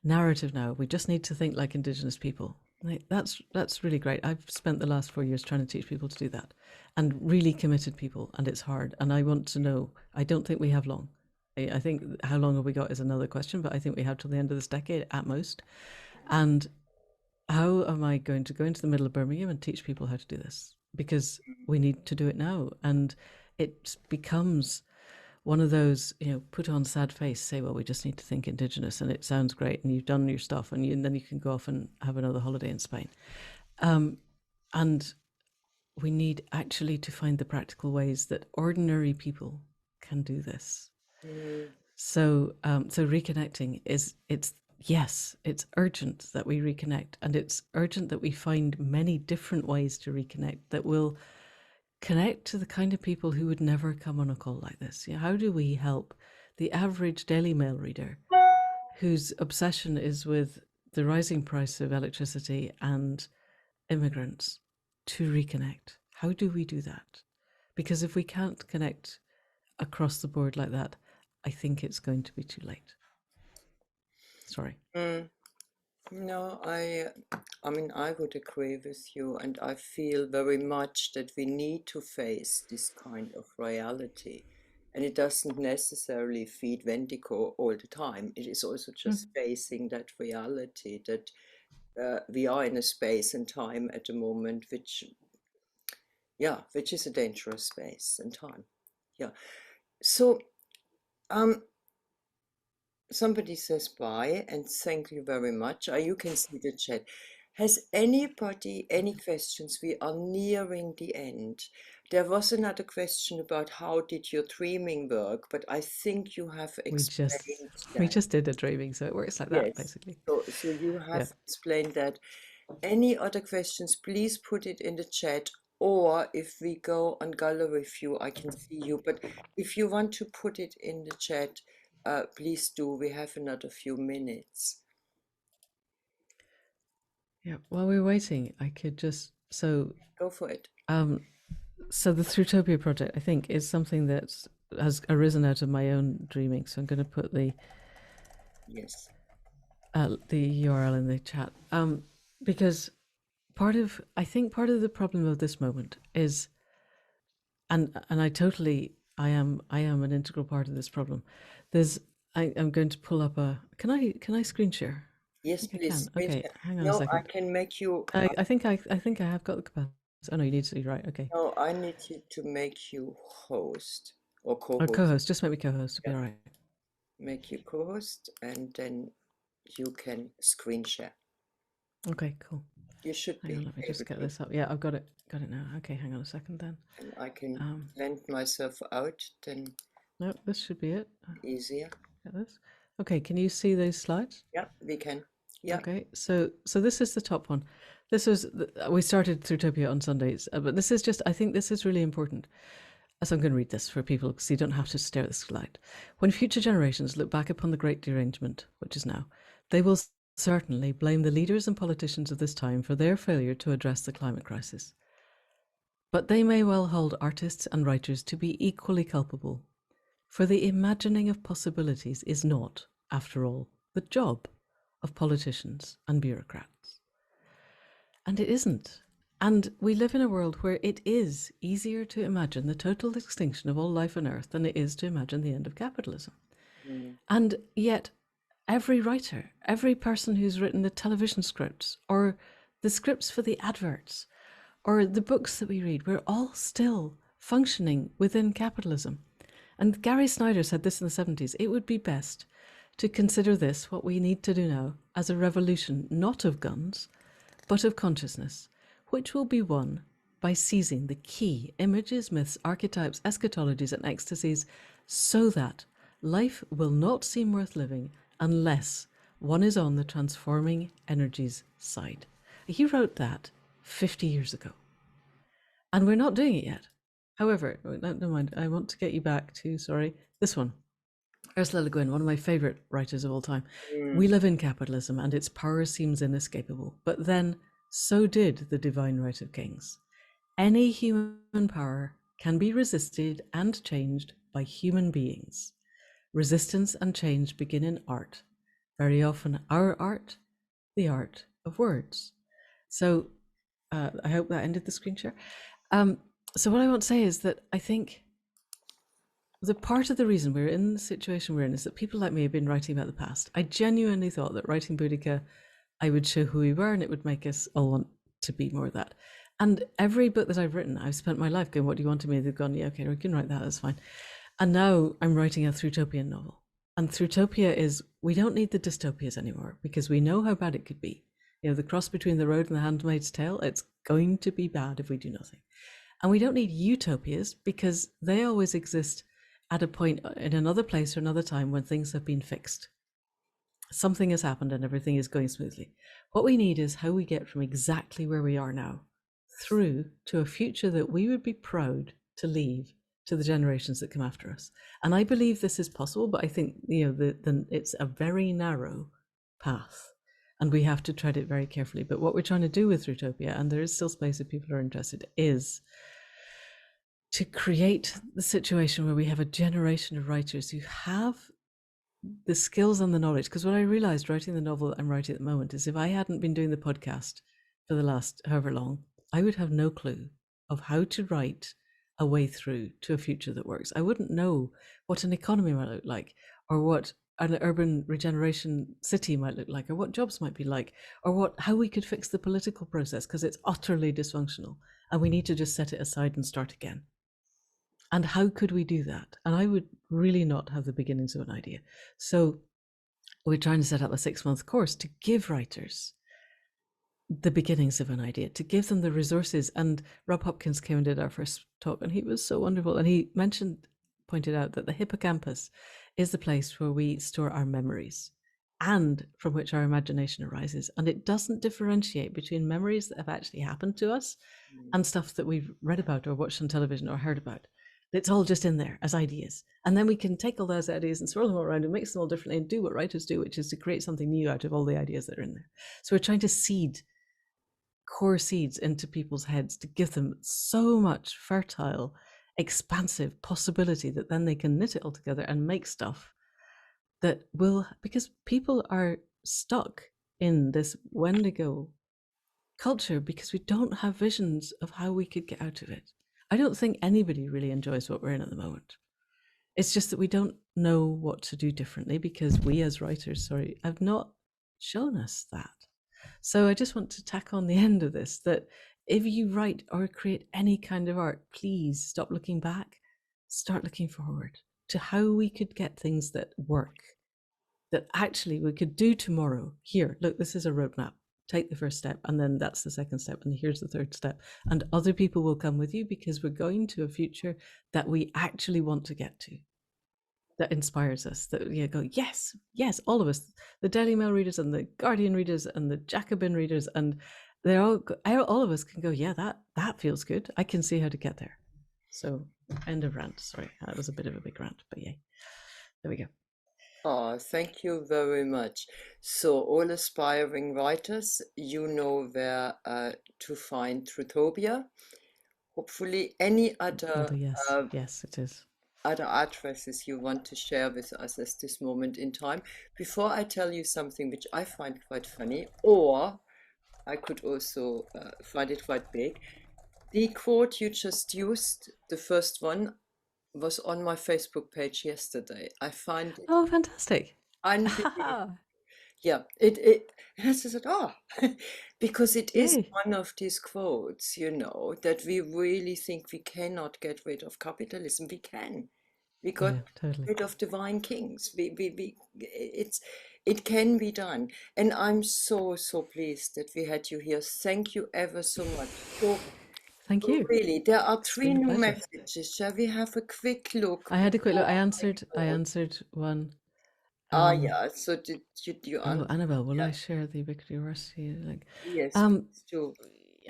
Speaker 2: narrative now. We just need to think like indigenous people. That's really great. I've spent the last 4 years trying to teach people to do that, and really committed people, and it's hard. And I want to know, I don't think we have long. I think how long have we got is another question, but I think we have till the end of this decade at most. And how am I going to go into the middle of Birmingham and teach people how to do this? Because we need to do it now. And it becomes one of those, put on sad face, say, well, we just need to think indigenous, and it sounds great, and you've done your stuff, and then you can go off and have another holiday in Spain. And we need actually to find the practical ways that ordinary people can do this. So reconnecting it's urgent that we reconnect, and it's urgent that we find many different ways to reconnect that will connect to the kind of people who would never come on a call like this. How do we help the average Daily Mail reader whose obsession is with the rising price of electricity and immigrants to reconnect? How do we do that? Because if we can't connect across the board like that, I think it's going to be too late. Sorry.
Speaker 1: No, I mean, I would agree with you, and I feel very much that we need to face this kind of reality. And it doesn't necessarily feed Vendico all the time. It is also just facing that reality that we are in a space and time at the moment, which is a dangerous space and time. Yeah. So, somebody says bye and thank you very much. You can see the chat. Has anybody any questions? We are nearing the end. There was another question about how did your dreaming work, but I think you have explained
Speaker 2: we just did a dreaming, so it works like that, basically.
Speaker 1: So you have explained that. Any other questions, please put it in the chat, or if we go on gallery view, I can see you. But if you want to put it in the chat, please do. We have another few minutes.
Speaker 2: Yeah, while we're waiting, I could just
Speaker 1: go for it.
Speaker 2: So the Throughtopia project, I think, is something that has arisen out of my own dreaming. So I'm going to put the URL in the chat, because I think part of the problem of this moment is, and I am an integral part of this problem. I'm going to pull up can I screen share?
Speaker 1: Yes, please.
Speaker 2: Okay, hang on a second.
Speaker 1: I can make you.
Speaker 2: I think I have got the capacity. Oh no, you need to. Right, okay.
Speaker 1: No, I need you to make you host or co-host.
Speaker 2: Or co-host. Just make me co-host. It'll be all right.
Speaker 1: Make you co-host, and then you can screen share.
Speaker 2: Okay, cool.
Speaker 1: You should be.
Speaker 2: Let me just get this up. Yeah, I've got it. Got it now. Okay, hang on a second then.
Speaker 1: And I can blend myself out. Then.
Speaker 2: No, this should be it.
Speaker 1: Easier.
Speaker 2: Get this. Okay, can you see those slides?
Speaker 1: Yeah, we can. Yeah.
Speaker 2: Okay, so this is the top one. This was we started Throughtopia on Sundays, but this is just, I think this is really important. So I'm going to read this for people because you don't have to stare at the slide. When future generations look back upon the Great Derangement, which is now, They will certainly blame the leaders and politicians of this time for their failure to address the climate crisis. But they may well hold artists and writers to be equally culpable, for the imagining of possibilities is not, after all, the job of politicians and bureaucrats. And it isn't. And we live in a world where it is easier to imagine the total extinction of all life on Earth than it is to imagine the end of capitalism. And yet, every writer, every person who's written the television scripts or the scripts for the adverts or the books that we read, we're all still functioning within capitalism. And Gary Snyder said this in the 70s, it would be best to consider this, what we need to do now, as a revolution not of guns, but of consciousness, which will be won by seizing the key images, myths, archetypes, eschatologies, and ecstasies, so that life will not seem worth living unless one is on the transforming energies side. He wrote that 50 years ago, and we're not doing it yet. However, never mind, I want to get you back to, this one. Ursula Le Guin, one of my favorite writers of all time. We live in capitalism and its power seems inescapable, but then so did the divine right of kings. Any human power can be resisted and changed by human beings. Resistance and change begin in art. Very often our art, the art of words. So I hope that ended the screen share. So what I want to say is that I think the part of the reason we're in the situation we're in is that people like me have been writing about the past. I genuinely thought that writing Boudica, I would show who we were and it would make us all want to be more of that. And every book that I've written, I've spent my life going, what do you want of me? They've gone, yeah, okay, we can write that, that's fine. And now I'm writing a Thrutopian novel. And Thrutopia is, we don't need the dystopias anymore because we know how bad it could be. You know, the cross between The Road and The Handmaid's Tale, it's going to be bad if we do nothing. And we don't need utopias because they always exist at a point in another place or another time when things have been fixed. Something has happened and everything is going smoothly. What we need is how we get from exactly where we are now through to a future that we would be proud to leave to the generations that come after us. And I believe this is possible, but I think, you know, it's a very narrow path and we have to tread it very carefully. But what we're trying to do with Utopia, and there is still space if people are interested, is to create the situation where we have a generation of writers who have the skills and the knowledge. Because what I realized writing the novel that I'm writing at the moment is if I hadn't been doing the podcast for the last however long, I would have no clue of how to write a way through to a future that works. I wouldn't know what an economy might look like, or what an urban regeneration city might look like, or what jobs might be like, or how we could fix the political process, because it's utterly dysfunctional and we need to just set it aside and start again. And how could we do that? And I would really not have the beginnings of an idea. So we're trying to set up a 6-month course to give writers the beginnings of an idea, to give them the resources. And Rob Hopkins came and did our first talk, and he was so wonderful. And he pointed out that the hippocampus is the place where we store our memories and from which our imagination arises. And it doesn't differentiate between memories that have actually happened to us and stuff that we've read about or watched on television or heard about. It's all just in there as ideas. And then we can take all those ideas and swirl them all around and mix them all differently and do what writers do, which is to create something new out of all the ideas that are in there. So we're trying to seed core seeds into people's heads to give them so much fertile, expansive possibility that then they can knit it all together and make stuff that will, because people are stuck in this Wendigo culture because we don't have visions of how we could get out of it. I don't think anybody really enjoys what we're in at the moment. It's just that we don't know what to do differently because we as writers, have not shown us that. So I just want to tack on the end of this, that if you write or create any kind of art, please stop looking back, start looking forward to how we could get things that work, that actually we could do tomorrow. Here, look, this is a roadmap. Take the first step, and then that's the second step, and here's the third step. And other people will come with you because we're going to a future that we actually want to get to, that inspires us, that you go, yes, yes, all of us, the Daily Mail readers and the Guardian readers and the Jacobin readers, and they're all of us can go, yeah, that feels good. I can see how to get there. So end of rant. Sorry, that was a bit of a big rant, but yeah, there we go.
Speaker 1: Oh, thank you very much. So, all aspiring writers, you know where to find Trutopia. Hopefully, any
Speaker 2: Will do, yes.
Speaker 1: uh,
Speaker 2: Yes, it is.
Speaker 1: other addresses you want to share with us at this moment in time. Before I tell you something which I find quite funny, or I could also find it quite big. The quote you just used, the first one, was on my Facebook page yesterday. I find it
Speaker 2: Oh, fantastic.
Speaker 1: unbelievable. Yeah, it and I said, oh, because it is
Speaker 2: Yay.
Speaker 1: one of these quotes, that we really think we cannot get rid of capitalism. We can. We got
Speaker 2: Yeah, totally.
Speaker 1: rid of divine kings. It can be done. And I'm so, so pleased that we had you here. Thank you ever so much. So
Speaker 2: Thank you.
Speaker 1: really, there are
Speaker 2: It's
Speaker 1: three
Speaker 2: been a
Speaker 1: new
Speaker 2: pleasure.
Speaker 1: messages. Shall we have a quick look
Speaker 2: I had a quick look.
Speaker 1: before
Speaker 2: I
Speaker 1: I go?
Speaker 2: answered one.
Speaker 1: Yeah. So did you
Speaker 2: Oh,
Speaker 1: answer?
Speaker 2: Annabelle, will
Speaker 1: Yeah.
Speaker 2: I share the Ubiquity University link?
Speaker 1: Yes,
Speaker 2: Um,
Speaker 1: please do.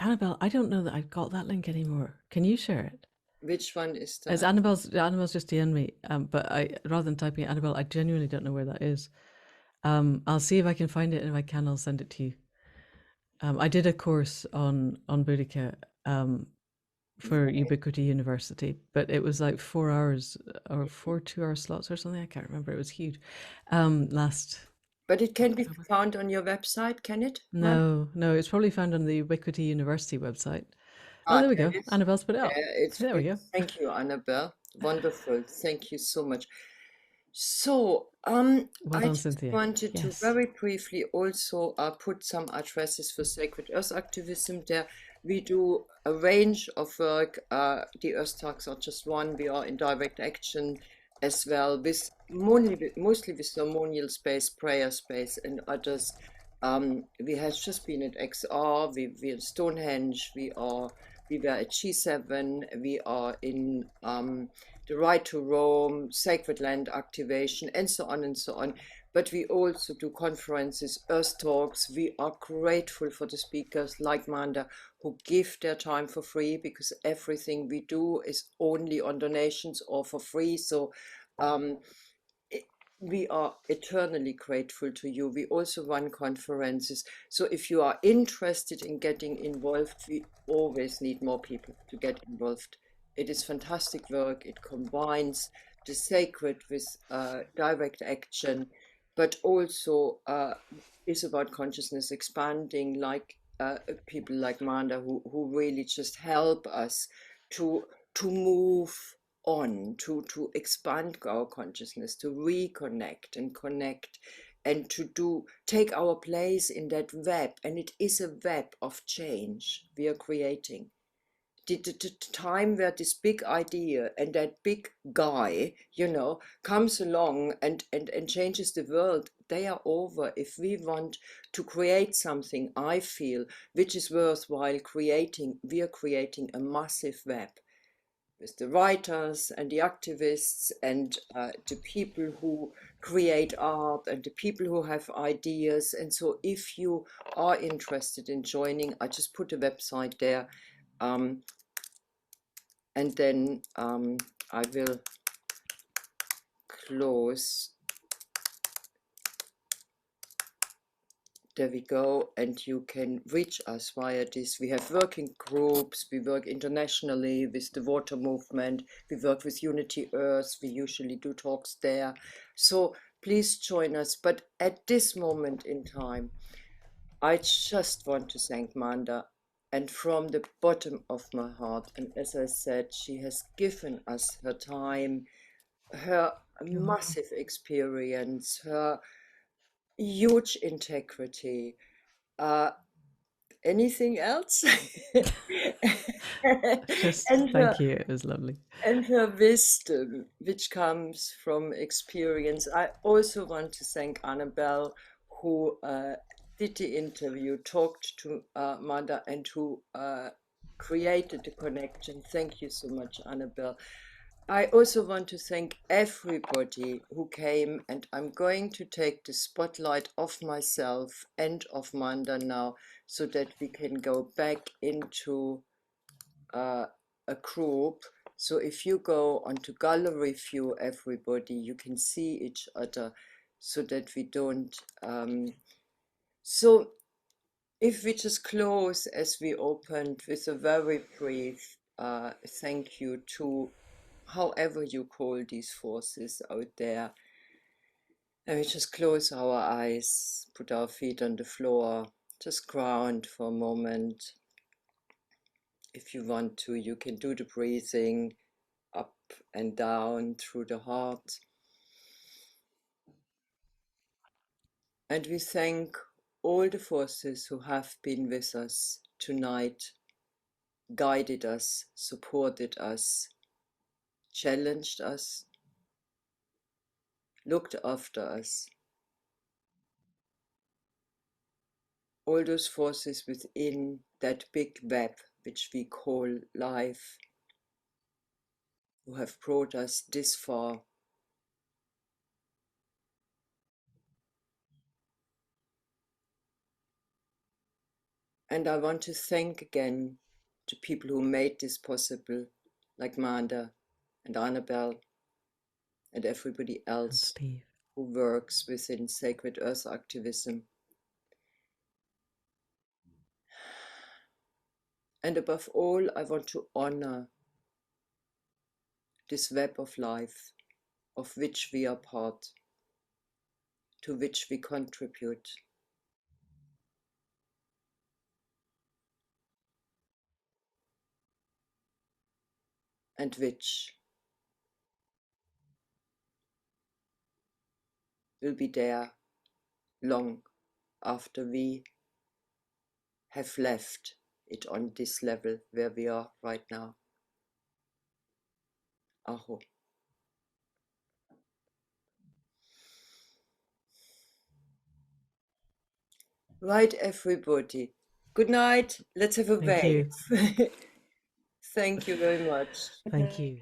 Speaker 2: Annabelle, I don't know that I've got that link anymore. Can you share it?
Speaker 1: Which one is
Speaker 2: As
Speaker 1: that?
Speaker 2: Annabelle's just DM'd me. But rather than typing Annabelle, I genuinely don't know where that is. I'll see if I can find it, and if I can, I'll send it to you. I did a course on Boudica for Ubiquity University, but it was like 4 hours or 4 2-hour slots or something. I can't remember. It was huge. Last
Speaker 1: But it can be
Speaker 2: October.
Speaker 1: found on your website, can it, Manda?
Speaker 2: No, it's probably found on the Ubiquity University website. Oh,
Speaker 1: Ah,
Speaker 2: there we
Speaker 1: there
Speaker 2: go.
Speaker 1: it is.
Speaker 2: Annabelle's put it up. There we go.
Speaker 1: Thank you, Annabelle. Wonderful. Thank you so much. So,
Speaker 2: Well
Speaker 1: I
Speaker 2: done,
Speaker 1: just
Speaker 2: Cynthia.
Speaker 1: wanted to
Speaker 2: Yes.
Speaker 1: very briefly also put some addresses for Sacred Earth Activism there. We do a range of work. The Earth Talks are just one. We are in direct action as well, with mostly with ceremonial space, prayer space, and others. We have just been at XR. We at Stonehenge. We were at G7. We are in the right to roam, sacred land activation, and so on and so on. But we also do conferences, Earth Talks. We are grateful for the speakers like Manda who give their time for free, because everything we do is only on donations or for free. So um, we are eternally grateful to you. We also run conferences. So if you are interested in getting involved, we always need more people to get involved. It is fantastic work. It combines the sacred with direct action, but also is about consciousness expanding, like people like Manda who really just help us to move on, to expand our consciousness, to reconnect and connect, and to take our place in that web. And it is a web of change we are creating. The time where this big idea and that big guy, comes along and changes the world, they are over. If we want to create something, I feel, which is worthwhile creating, we are creating a massive web with the writers and the activists and the people who create art and the people who have ideas. And so if you are interested in joining, I just put a website there. And then I will close. There we go. And you can reach us via this. We have working groups. We work internationally with the water movement. We work with Unity Earth. We usually do talks there. So please join us. But at this moment in time, I just want to thank Manda. And from the bottom of my heart, and as I said, she has given us her time, her
Speaker 2: You're welcome.
Speaker 1: massive experience, her huge integrity. Anything else?
Speaker 2: Just
Speaker 1: and her
Speaker 2: thank you. It was lovely.
Speaker 1: and her wisdom, which comes from experience. I also want to thank Annabelle, who did the interview, talked to Manda, and who created the connection. Thank you so much, Annabelle. I also want to thank everybody who came, and I'm going to take the spotlight off myself and of Manda now, so that we can go back into a group. So if you go onto gallery view, everybody, you can see each other. so that we don't. So if we just close as we opened with a very brief thank you to however you call these forces out there, and we just close our eyes, put our feet on the floor, just ground for a moment. If you want to, you can do the breathing up and down through the heart. And we thank all the forces who have been with us tonight, guided us, supported us, challenged us, looked after us. All those forces within that big web which we call life, who have brought us this far. And I want to thank again the people who made this possible, like Manda and Annabel and everybody else who works within Sacred Earth Activism. And above all, I want to honor this web of life, of which we are part, to which we contribute. And which will be there long after we have left it on this level where we are right now. Aho. Right, everybody. Good night. Let's have a wave. Thank you very much.
Speaker 2: Thank you.